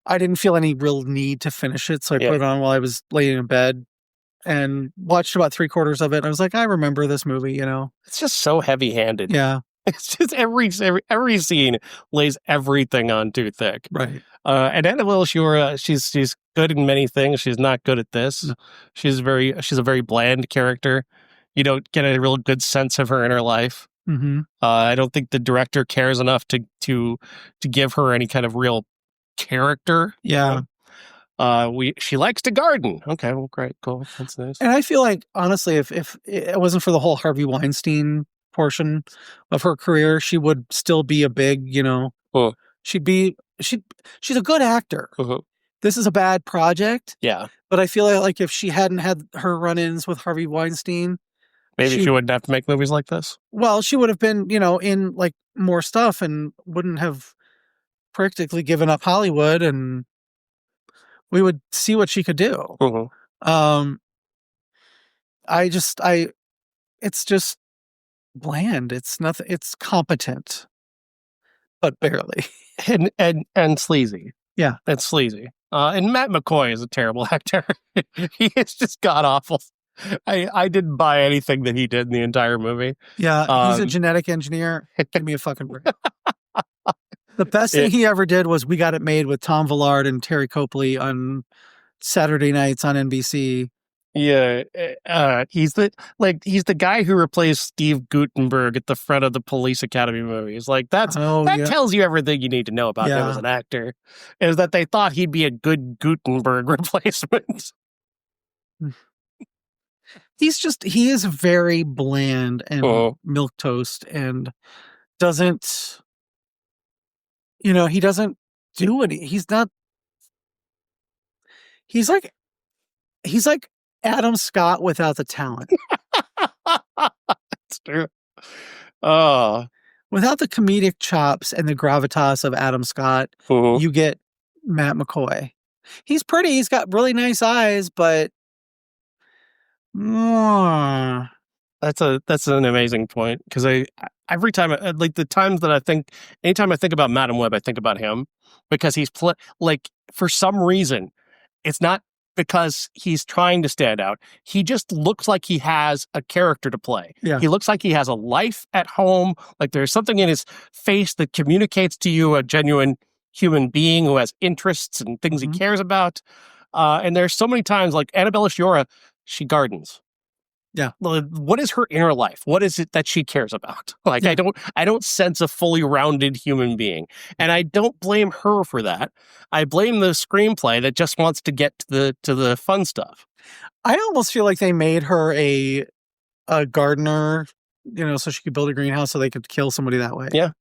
I didn't feel any real need to finish it. So I put it on while I was laying in bed and watched about 3/4 of it. And I was like, I remember this movie, It's just so heavy handed. Yeah. It's just every scene lays everything on too thick. Right. And Annabella Sciorra, she's good in many things. She's not good at this. No. She's a very bland character. You don't get a real good sense of her inner life. Mm-hmm. I don't think the director cares enough to give her any kind of real character. Yeah. She likes to garden. Okay, well, great, cool, that's nice. And I feel like, honestly, if it wasn't for the whole Harvey Weinstein portion of her career, she would still be a big, she's a good actor. This is a bad project. Yeah. But I feel like if she hadn't had her run-ins with Harvey Weinstein, maybe she wouldn't have to make movies like this. Well, she would have been, in like more stuff and wouldn't have practically given up Hollywood, and we would see what she could do. It's just bland. It's nothing. It's competent. but barely. and sleazy. Yeah. That's sleazy. And Matt McCoy is a terrible actor. He is just god awful. I didn't buy anything that he did in the entire movie. Yeah, he's a genetic engineer. Give me a fucking break. The best thing he ever did was We Got It Made with Tom Villard and Terry Copley on Saturday nights on NBC. Yeah, he's the guy who replaced Steve Guttenberg at the front of the Police Academy movies. Like that tells you everything you need to know about him as an actor. Is that they thought he'd be a good Guttenberg replacement. He is very bland and milquetoast and doesn't, he doesn't do it. He's like Adam Scott without the talent. That's true. Oh. Without the comedic chops and the gravitas of Adam Scott, you get Matt McCoy. He's pretty. He's got really nice eyes, but that's an amazing point, because every time anytime I think about Madam Web, I think about him, because he's for some reason, it's not because he's trying to stand out. He just looks like he has a character to play. Yeah. He looks like he has a life at home. Like there's something in his face that communicates to you a genuine human being who has interests and things he cares about. And there's so many times, like Annabella Sciorra, she gardens. Yeah. What is her inner life? What is it that she cares about? Like, I don't sense a fully rounded human being. And I don't blame her for that. I blame the screenplay that just wants to get to the fun stuff. I almost feel like they made her a gardener, so she could build a greenhouse so they could kill somebody that way. Yeah.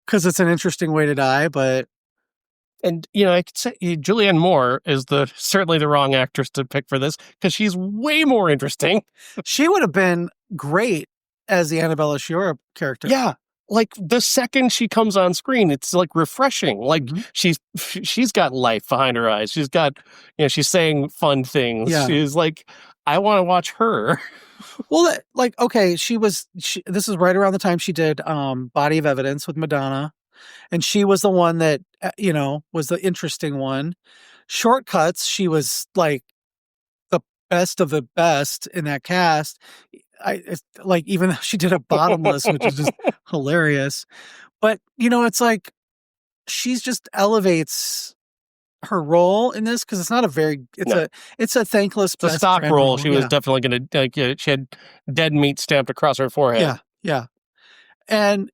Because it's an interesting way to die, but... And, I could say Julianne Moore is certainly the wrong actress to pick for this, because she's way more interesting. She would have been great as the Annabella Sciorra character. Yeah. Like the second she comes on screen, it's like refreshing. Like she's got life behind her eyes. She's got, she's saying fun things. Yeah. She's like, I want to watch her. Well, okay, this is right around the time she did Body of Evidence with Madonna. And she was the one that, was the interesting one. Shortcuts, she was like the best of the best in that cast. Even though she did a Bottomless, which is just hilarious. But, it's like she's just elevates her role in this, because it's not it's a thankless. It's a stock role. She was definitely going to, she had dead meat stamped across her forehead. Yeah, yeah. And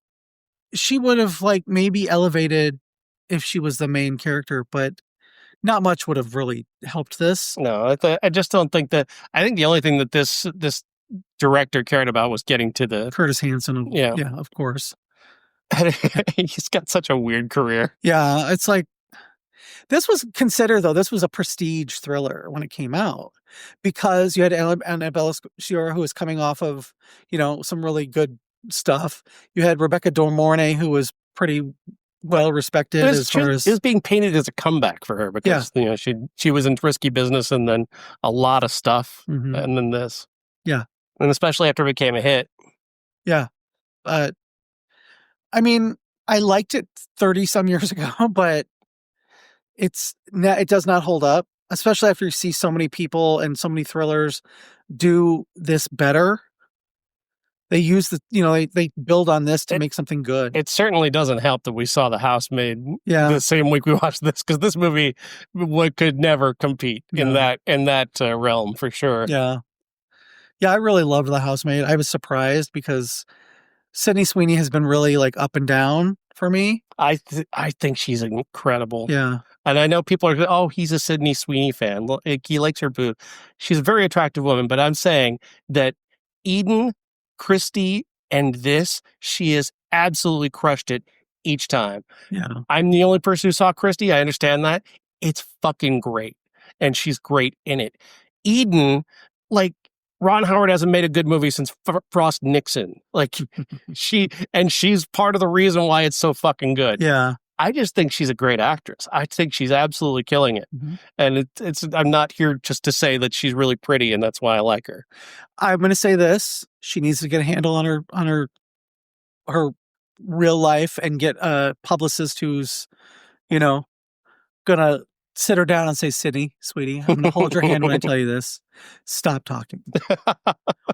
she would have maybe elevated if she was the main character, but not much would have really helped this. No, I just don't think that. I think the only thing that this director cared about was getting to the Curtis Hanson. Yeah, of course. He's got such a weird career. Yeah, it's like this was a prestige thriller when it came out, because you had Annabella Sciorra, who was coming off of some really good stuff. You had Rebecca De Mornay, who was pretty well respected it was being painted as a comeback for her, because she was in Risky Business and then a lot of stuff and then this. Yeah. And especially after it became a hit. Yeah. I mean, I liked it 30 some years ago, but it does not hold up, especially after you see so many people and so many thrillers do this better. They use they build on this to make something good. It certainly doesn't help that we saw The Housemaid the same week we watched this, because this movie could never compete in that realm for sure. Yeah. Yeah, I really loved The Housemaid. I was surprised, because Sydney Sweeney has been really up and down for me. I think she's incredible. Yeah. And I know people are, he's a Sydney Sweeney fan. He likes her boob. She's a very attractive woman, but I'm saying that Eden, Christie, and this, she has absolutely crushed it each time. Yeah. I'm the only person who saw Christie. I understand that. It's fucking great. And she's great in it. Eden, Ron Howard hasn't made a good movie since Frost Nixon. She's part of the reason why it's so fucking good. Yeah. I just think she's a great actress. I think she's absolutely killing it. Mm-hmm. And I'm not here just to say that she's really pretty and that's why I like her. I'm going to say this. She needs to get a handle on her real life and get a publicist who's, you know, gonna sit her down and say, sweetie, I'm gonna hold your hand when I tell you this. Stop talking.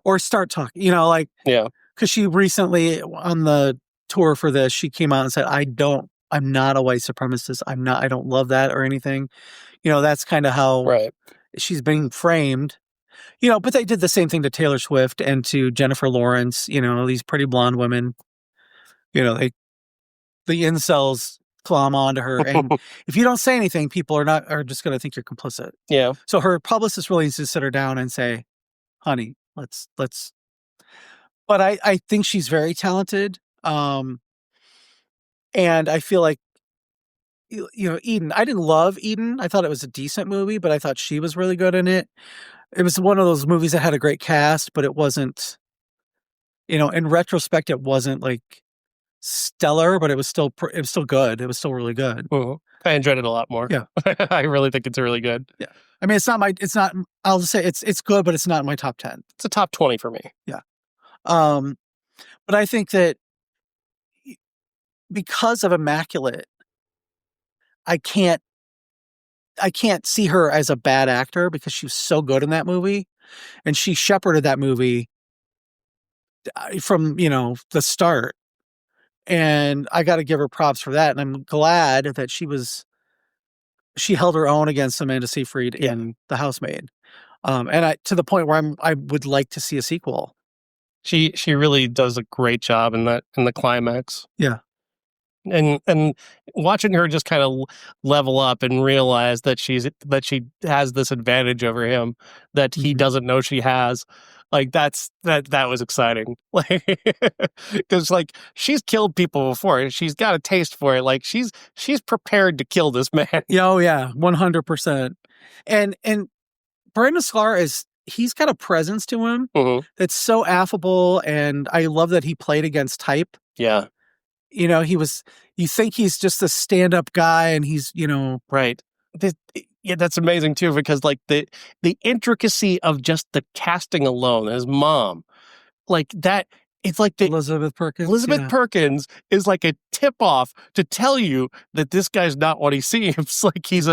Or start talking. You know, like, Yeah. because she recently on the tour for this, she came out and said, I'm not a white supremacist. I don't love that or anything. You know, that's kind of how Right. she's being framed. You know, but they did the same thing to Taylor Swift and to Jennifer Lawrence, you know, these pretty blonde women. You know, the incels clomb onto her. And if you don't say anything, people are just going to think you're complicit. Yeah. So her publicist really needs to sit her down and say, honey, let's. But I think she's very talented. And I feel like, you know, Eden, I didn't love Eden. I thought it was a decent movie, but I thought she was really good in it. It was one of those movies that had a great cast, but it wasn't, you know, in retrospect, it wasn't like stellar, but it was still good. It was still really good. Mhm. I enjoyed it a lot more. Yeah. I really think it's really good. Yeah. I mean, I'll just say it's good, but it's not in my top 10. It's a top 20 for me. Yeah. But I think that because of Immaculate, I can't see her as a bad actor because she was so good in that movie, and she shepherded that movie from, you know, the start. And I got to give her props for that. And I'm glad that she held her own against Amanda Seyfried in The Housemaid. And to the point where I would like to see a sequel. She really does a great job in the climax. Yeah. And watching her just kind of level up and realize that she has this advantage over him that he doesn't know she has, like that was exciting. Like, because like she's killed people before, she's got a taste for it. Like she's prepared to kill this man. Oh yeah, 100%. And Brandon Sklenar he's got a presence to him that's so affable, and I love that he played against type. Yeah. You know, you think he's just a stand-up guy, and he's, you know. Right. Yeah, that's amazing too, because like the intricacy of just the casting alone, his mom, like that, it's like Elizabeth Perkins is like a tip-off to tell you that this guy's not what he seems. Like his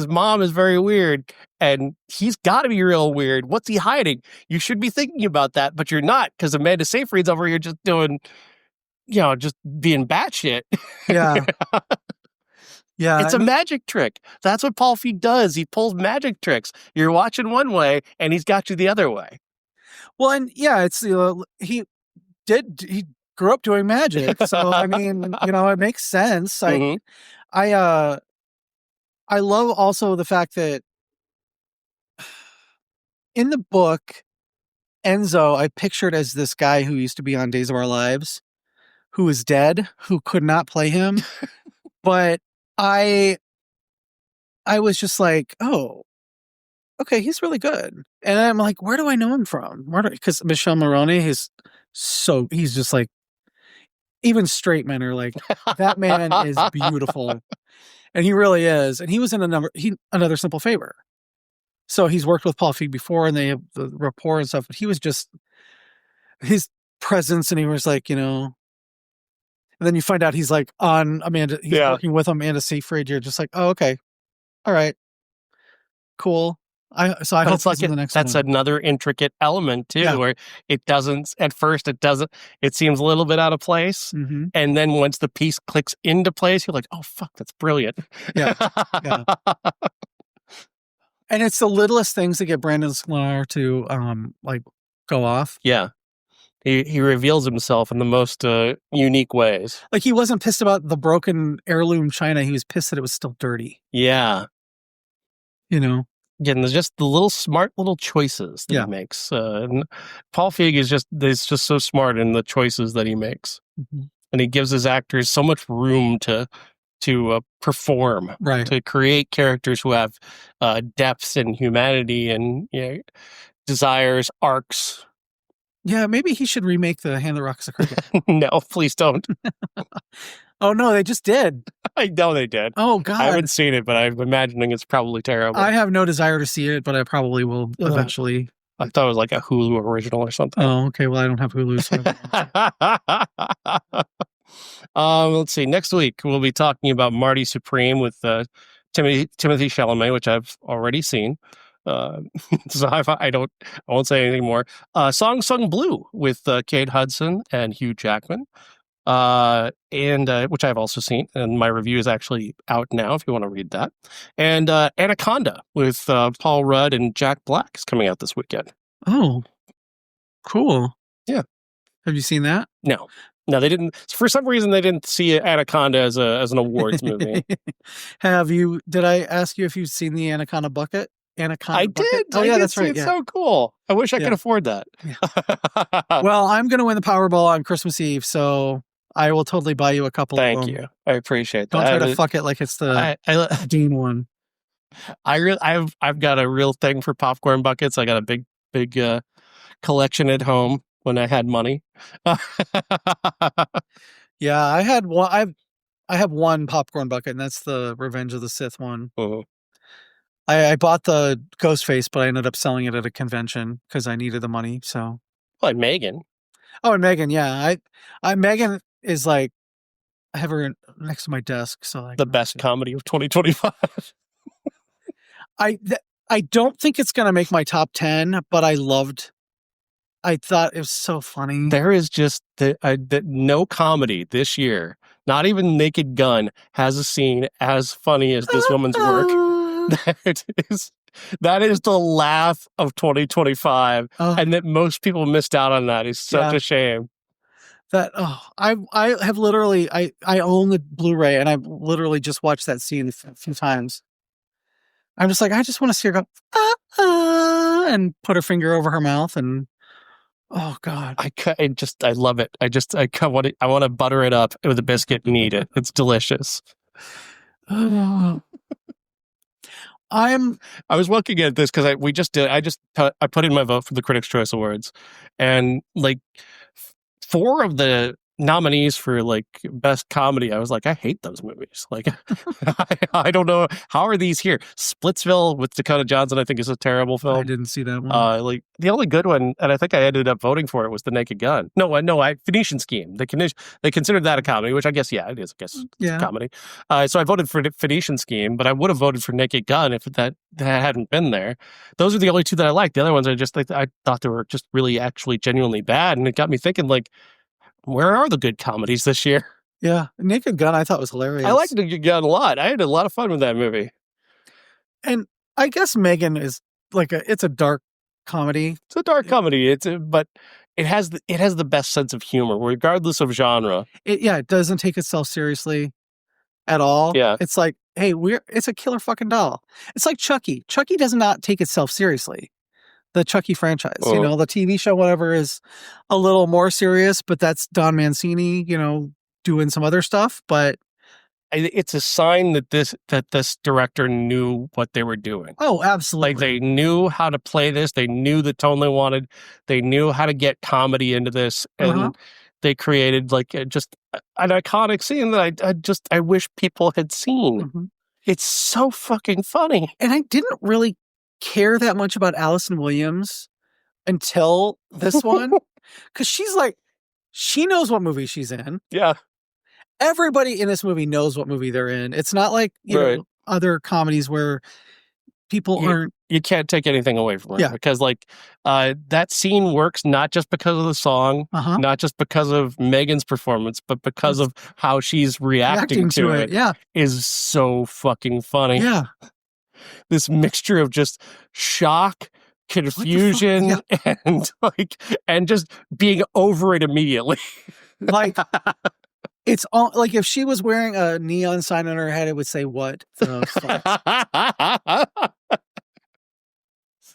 mom is very weird, and he's got to be real weird. What's he hiding? You should be thinking about that, but you're not, because Amanda Seyfried's over here just doing, you know, just being batshit. Yeah. Yeah. It's a magic trick. That's what Paul Feig does. He pulls magic tricks. You're watching one way, and he's got you the other way. Well, and yeah, it's, he grew up doing magic. So, I mean, you know, it makes sense. I love also the fact that in the book, Enzo, I pictured as this guy who used to be on Days of Our Lives, who is dead, who could not play him. But I was just like, oh, okay, he's really good. And I'm like, where do I know him from? Because Michelle Morrone he's just like, even straight men are like, that man is beautiful. And he really is. And he was in Another Simple Favor. So he's worked with Paul Feig before, and they have the rapport and stuff, but he was just, his presence, and he was like, you know. And then you find out he's like on he's working with Amanda Seyfried. You're just like, oh, okay. All right. Cool. I hope it's like the next that's one. another intricate element too, where it seems a little bit out of place. Mm-hmm. And then once the piece clicks into place, you're like, oh, fuck, that's brilliant. Yeah. Yeah. And it's the littlest things that get Brandon Sklenar to like go off. Yeah. He reveals himself in the most unique ways. Like, he wasn't pissed about the broken heirloom china. He was pissed that it was still dirty. Yeah. You know? Again, there's just the little smart little choices that he makes. And Paul Feig is just so smart in the choices that he makes. Mm-hmm. And he gives his actors so much room to perform, right, to create characters who have depth and humanity and, you know, desires, arcs. Yeah, maybe he should remake The Hand That Rocks the Cradle. No, please don't. Oh, no, they just did. I know they did. Oh, God. I haven't seen it, but I'm imagining it's probably terrible. I have no desire to see it, but I probably will eventually. I thought it was like a Hulu original or something. Oh, okay. Well, I don't have Hulu. So Let's see. Next week we'll be talking about Marty Supreme with Timothy Chalamet, which I've already seen. So I won't say anything more. Song Sung Blue with Kate Hudson and Hugh Jackman, and which I've also seen, and my review is actually out now if you want to read that. And Anaconda with Paul Rudd and Jack Black is coming out this weekend. Oh, cool. Yeah. Have you seen that? No, they didn't. For some reason, they didn't see Anaconda as an awards movie. Did I ask you if you've seen the Anaconda Bucket? I did. Oh, yeah, that's right. It's so cool. I wish I could afford that. Yeah. Well, I'm going to win the Powerball on Christmas Eve, so I will totally buy you a couple of them. Thank you. I appreciate that. Don't try to fuck it like it's the Dean one. I've got a real thing for popcorn buckets. I got a big collection at home when I had money. Yeah, I had one. I have one popcorn bucket, and that's the Revenge of the Sith one. Uh-huh. I bought the Ghostface, but I ended up selling it at a convention because I needed the money. So, well, and Megan. Oh, and Megan, yeah. Megan is like, I have her next to my desk. So the best comedy of 2025. I don't think it's gonna make my top 10, but I thought it was so funny. There is just no comedy this year, not even Naked Gun, has a scene as funny as this woman's work. That is the laugh of 2025, and that most people missed out on that is such a shame. I have literally I own the Blu-ray, and I've literally just watched that scene a few times. I'm just like, I just want to see her go and put her finger over her mouth, and oh god, I love it. I want to butter it up with a biscuit and eat it. It's delicious. I was looking at this because I put in my vote for the Critics' Choice Awards, and like 4 of the nominees for like best comedy, I was like, I hate those movies. Like, I don't know, how are these here? Splitsville with Dakota Johnson, I think, is a terrible film. I didn't see that one. Like the only good one, and I think I ended up voting for it, was The Naked Gun. Phoenician Scheme. They considered that a comedy, which I guess it is. It's a comedy. So I voted for Phoenician Scheme, but I would have voted for Naked Gun if that hadn't been there. Those are the only 2 that I liked. The other ones I thought they were just really actually genuinely bad, and it got me thinking, like, where are the good comedies this year? Yeah, Naked Gun I thought was hilarious. I liked Naked Gun a lot. I had a lot of fun with that movie. And I guess Megan is like it's a dark comedy. It's a dark comedy. But it has the best sense of humor, regardless of genre. It doesn't take itself seriously at all. Yeah, it's like, hey, it's a killer fucking doll. It's like Chucky. Chucky does not take itself seriously. The Chucky franchise, the TV show, whatever, is a little more serious, but that's Don Mancini, doing some other stuff. But it's a sign that this director knew what they were doing. Oh, absolutely. Like, they knew how to play this. They knew the tone they wanted. They knew how to get comedy into this. And they created like just an iconic scene that I wish people had seen. Mm-hmm. It's so fucking funny. And I didn't really care that much about Allison Williams until this one, because she knows what movie she's in. Yeah, everybody in this movie knows what movie they're in. It's not like other comedies where people aren't. You can't take anything away from her, because like that scene works not just because of the song, not just because of Megan's performance, but because of how she's reacting to it. Yeah, is so fucking funny. Yeah. This mixture of just shock, confusion, and just being over it immediately. Like, it's all like if she was wearing a neon sign on her head, it would say "What the fuck?"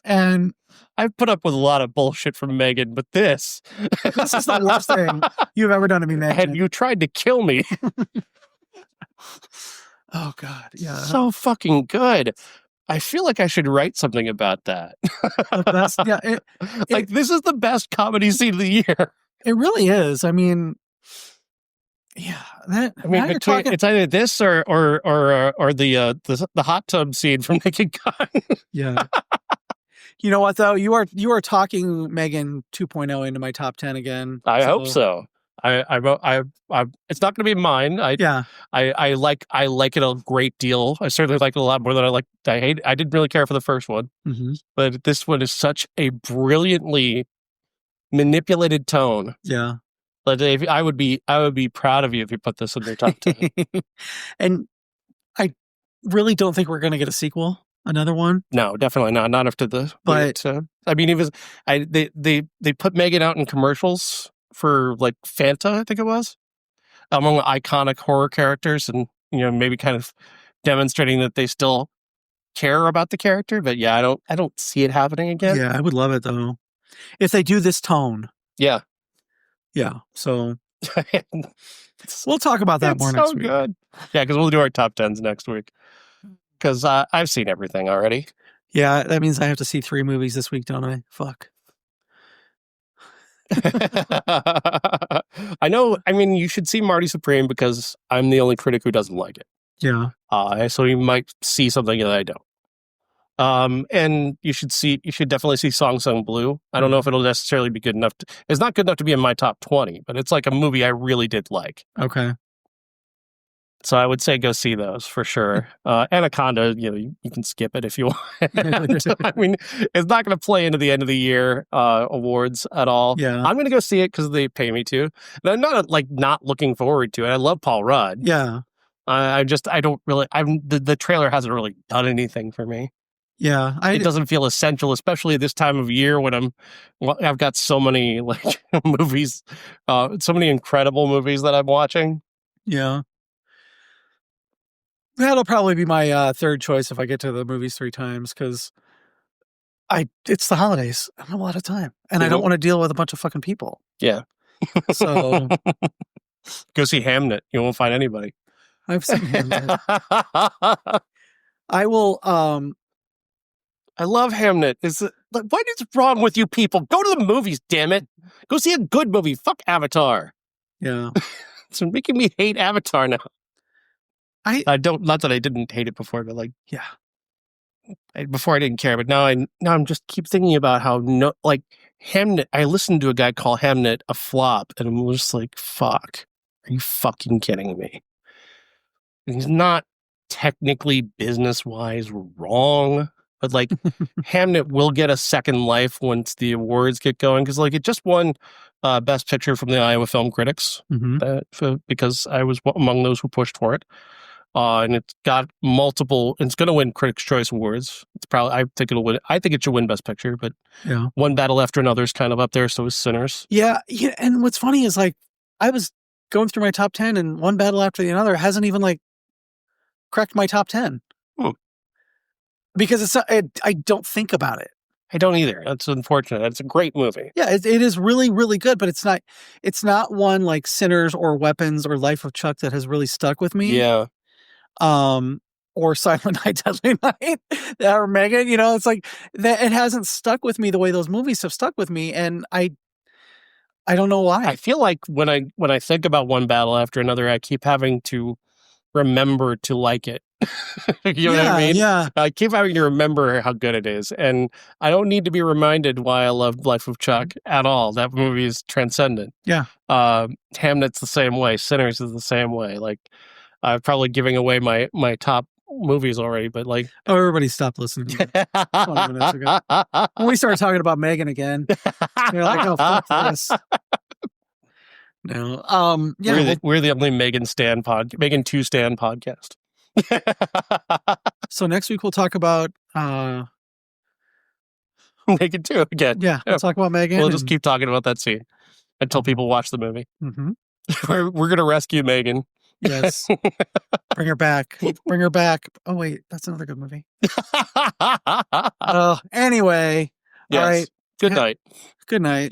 And I've put up with a lot of bullshit from Megan, but this is the worst thing you've ever done to me, Megan. And you tried to kill me. Oh God, yeah, so fucking good. I feel like I should write something about that. This is the best comedy scene of the year. It really is. I mean, it's either this or the hot tub scene from Naked Gun. Yeah. You know what though? You are talking Megan 2.0 into my top 10 again. I hope so. It's not going to be mine. I like it a great deal. I certainly like it a lot more than I didn't really care for the first one, but this one is such a brilliantly manipulated tone. Yeah. But I would be proud of you if you put this in your top 10. And I really don't think we're going to get a sequel, another one. No, definitely not. Not after the. But I mean, they put Megan out in commercials for like Fanta, I think it was, among iconic horror characters, and maybe kind of demonstrating that they still care about the character. But yeah, I don't see it happening again. Yeah, I would love it though if they do this tone. Yeah. Yeah, so we'll talk about that more next week. Good. Yeah, because we'll do our top 10s next week. Because I've seen everything already. Yeah, that means I have to see 3 movies this week, don't I? Fuck. I know. I mean, you should see Marty Supreme because I'm the only critic who doesn't like it. Yeah. So you might see something that I don't. And you should definitely see Song Sung Blue. I don't know if it'll necessarily be good enough. It's not good enough to be in my top 20, but it's like a movie I really did like. Okay. So I would say go see those for sure. Anaconda, you can skip it if you want. I mean, it's not going to play into the end of the year awards at all. Yeah. I'm going to go see it because they pay me to. And I'm not not looking forward to it. I love Paul Rudd. Yeah. I don't really. The trailer hasn't really done anything for me. Yeah, it doesn't feel essential, especially this time of year when I've got so many movies, so many incredible movies that I'm watching. Yeah, that'll probably be my third choice if I get to the movies 3 times because it's the holidays. I don't have a lot of time, and I don't want to deal with a bunch of fucking people. Yeah, so go see Hamnet. You won't find anybody. I've seen Hamnet. I will. I love Hamnet. What is wrong with you people? Go to the movies, damn it. Go see a good movie. Fuck Avatar. Yeah. It's making me hate Avatar now. I don't, not that I didn't hate it before, but yeah. Before I didn't care, but now I'm just keep thinking about how Hamnet, I listened to a guy call Hamnet a flop, and I'm just like, fuck. Are you fucking kidding me? And he's not technically business-wise wrong, but Hamnet will get a second life once the awards get going, because it just won Best Picture from the Iowa Film Critics, because I was among those who pushed for it. And it's got multiple. It's going to win Critics' Choice Awards. It's probably. I think it'll win. I think it should win Best Picture. But One Battle After Another is kind of up there. So is Sinners. Yeah. And what's funny is I was going through my top 10, and One Battle After the Another hasn't even cracked my top 10. Because it's not, I don't think about it. I don't either. That's unfortunate. It's a great movie. Yeah, it is really, really good, but it's not one like Sinners or Weapons or Life of Chuck that has really stuck with me. Yeah. Or Silent Night, Deadly Night, or Megan. It's like that. It hasn't stuck with me the way those movies have stuck with me, and I don't know why. I feel like when I think about One Battle After Another, I keep having to remember to like it. You know what I mean? Yeah. I keep having to remember how good it is, and I don't need to be reminded why I love Life of Chuck at all. That movie is transcendent. Yeah. Hamnet's the same way. Sinners is the same way. I'm probably giving away my top movies already, but everybody stopped listening 20 minutes ago. When we started talking about Megan again, you're like, oh, fuck this. No. Yeah. We're the only Megan 2 Stan podcast. So next week we'll talk about Megan 2 again. Yeah, we'll talk about Megan. We'll just keep talking about that scene until people watch the movie. Mm-hmm. We're gonna rescue Megan. Yes. Bring her back. Bring her back. Oh wait, that's another good movie. Anyway. Yes. All right. Good night. Good night.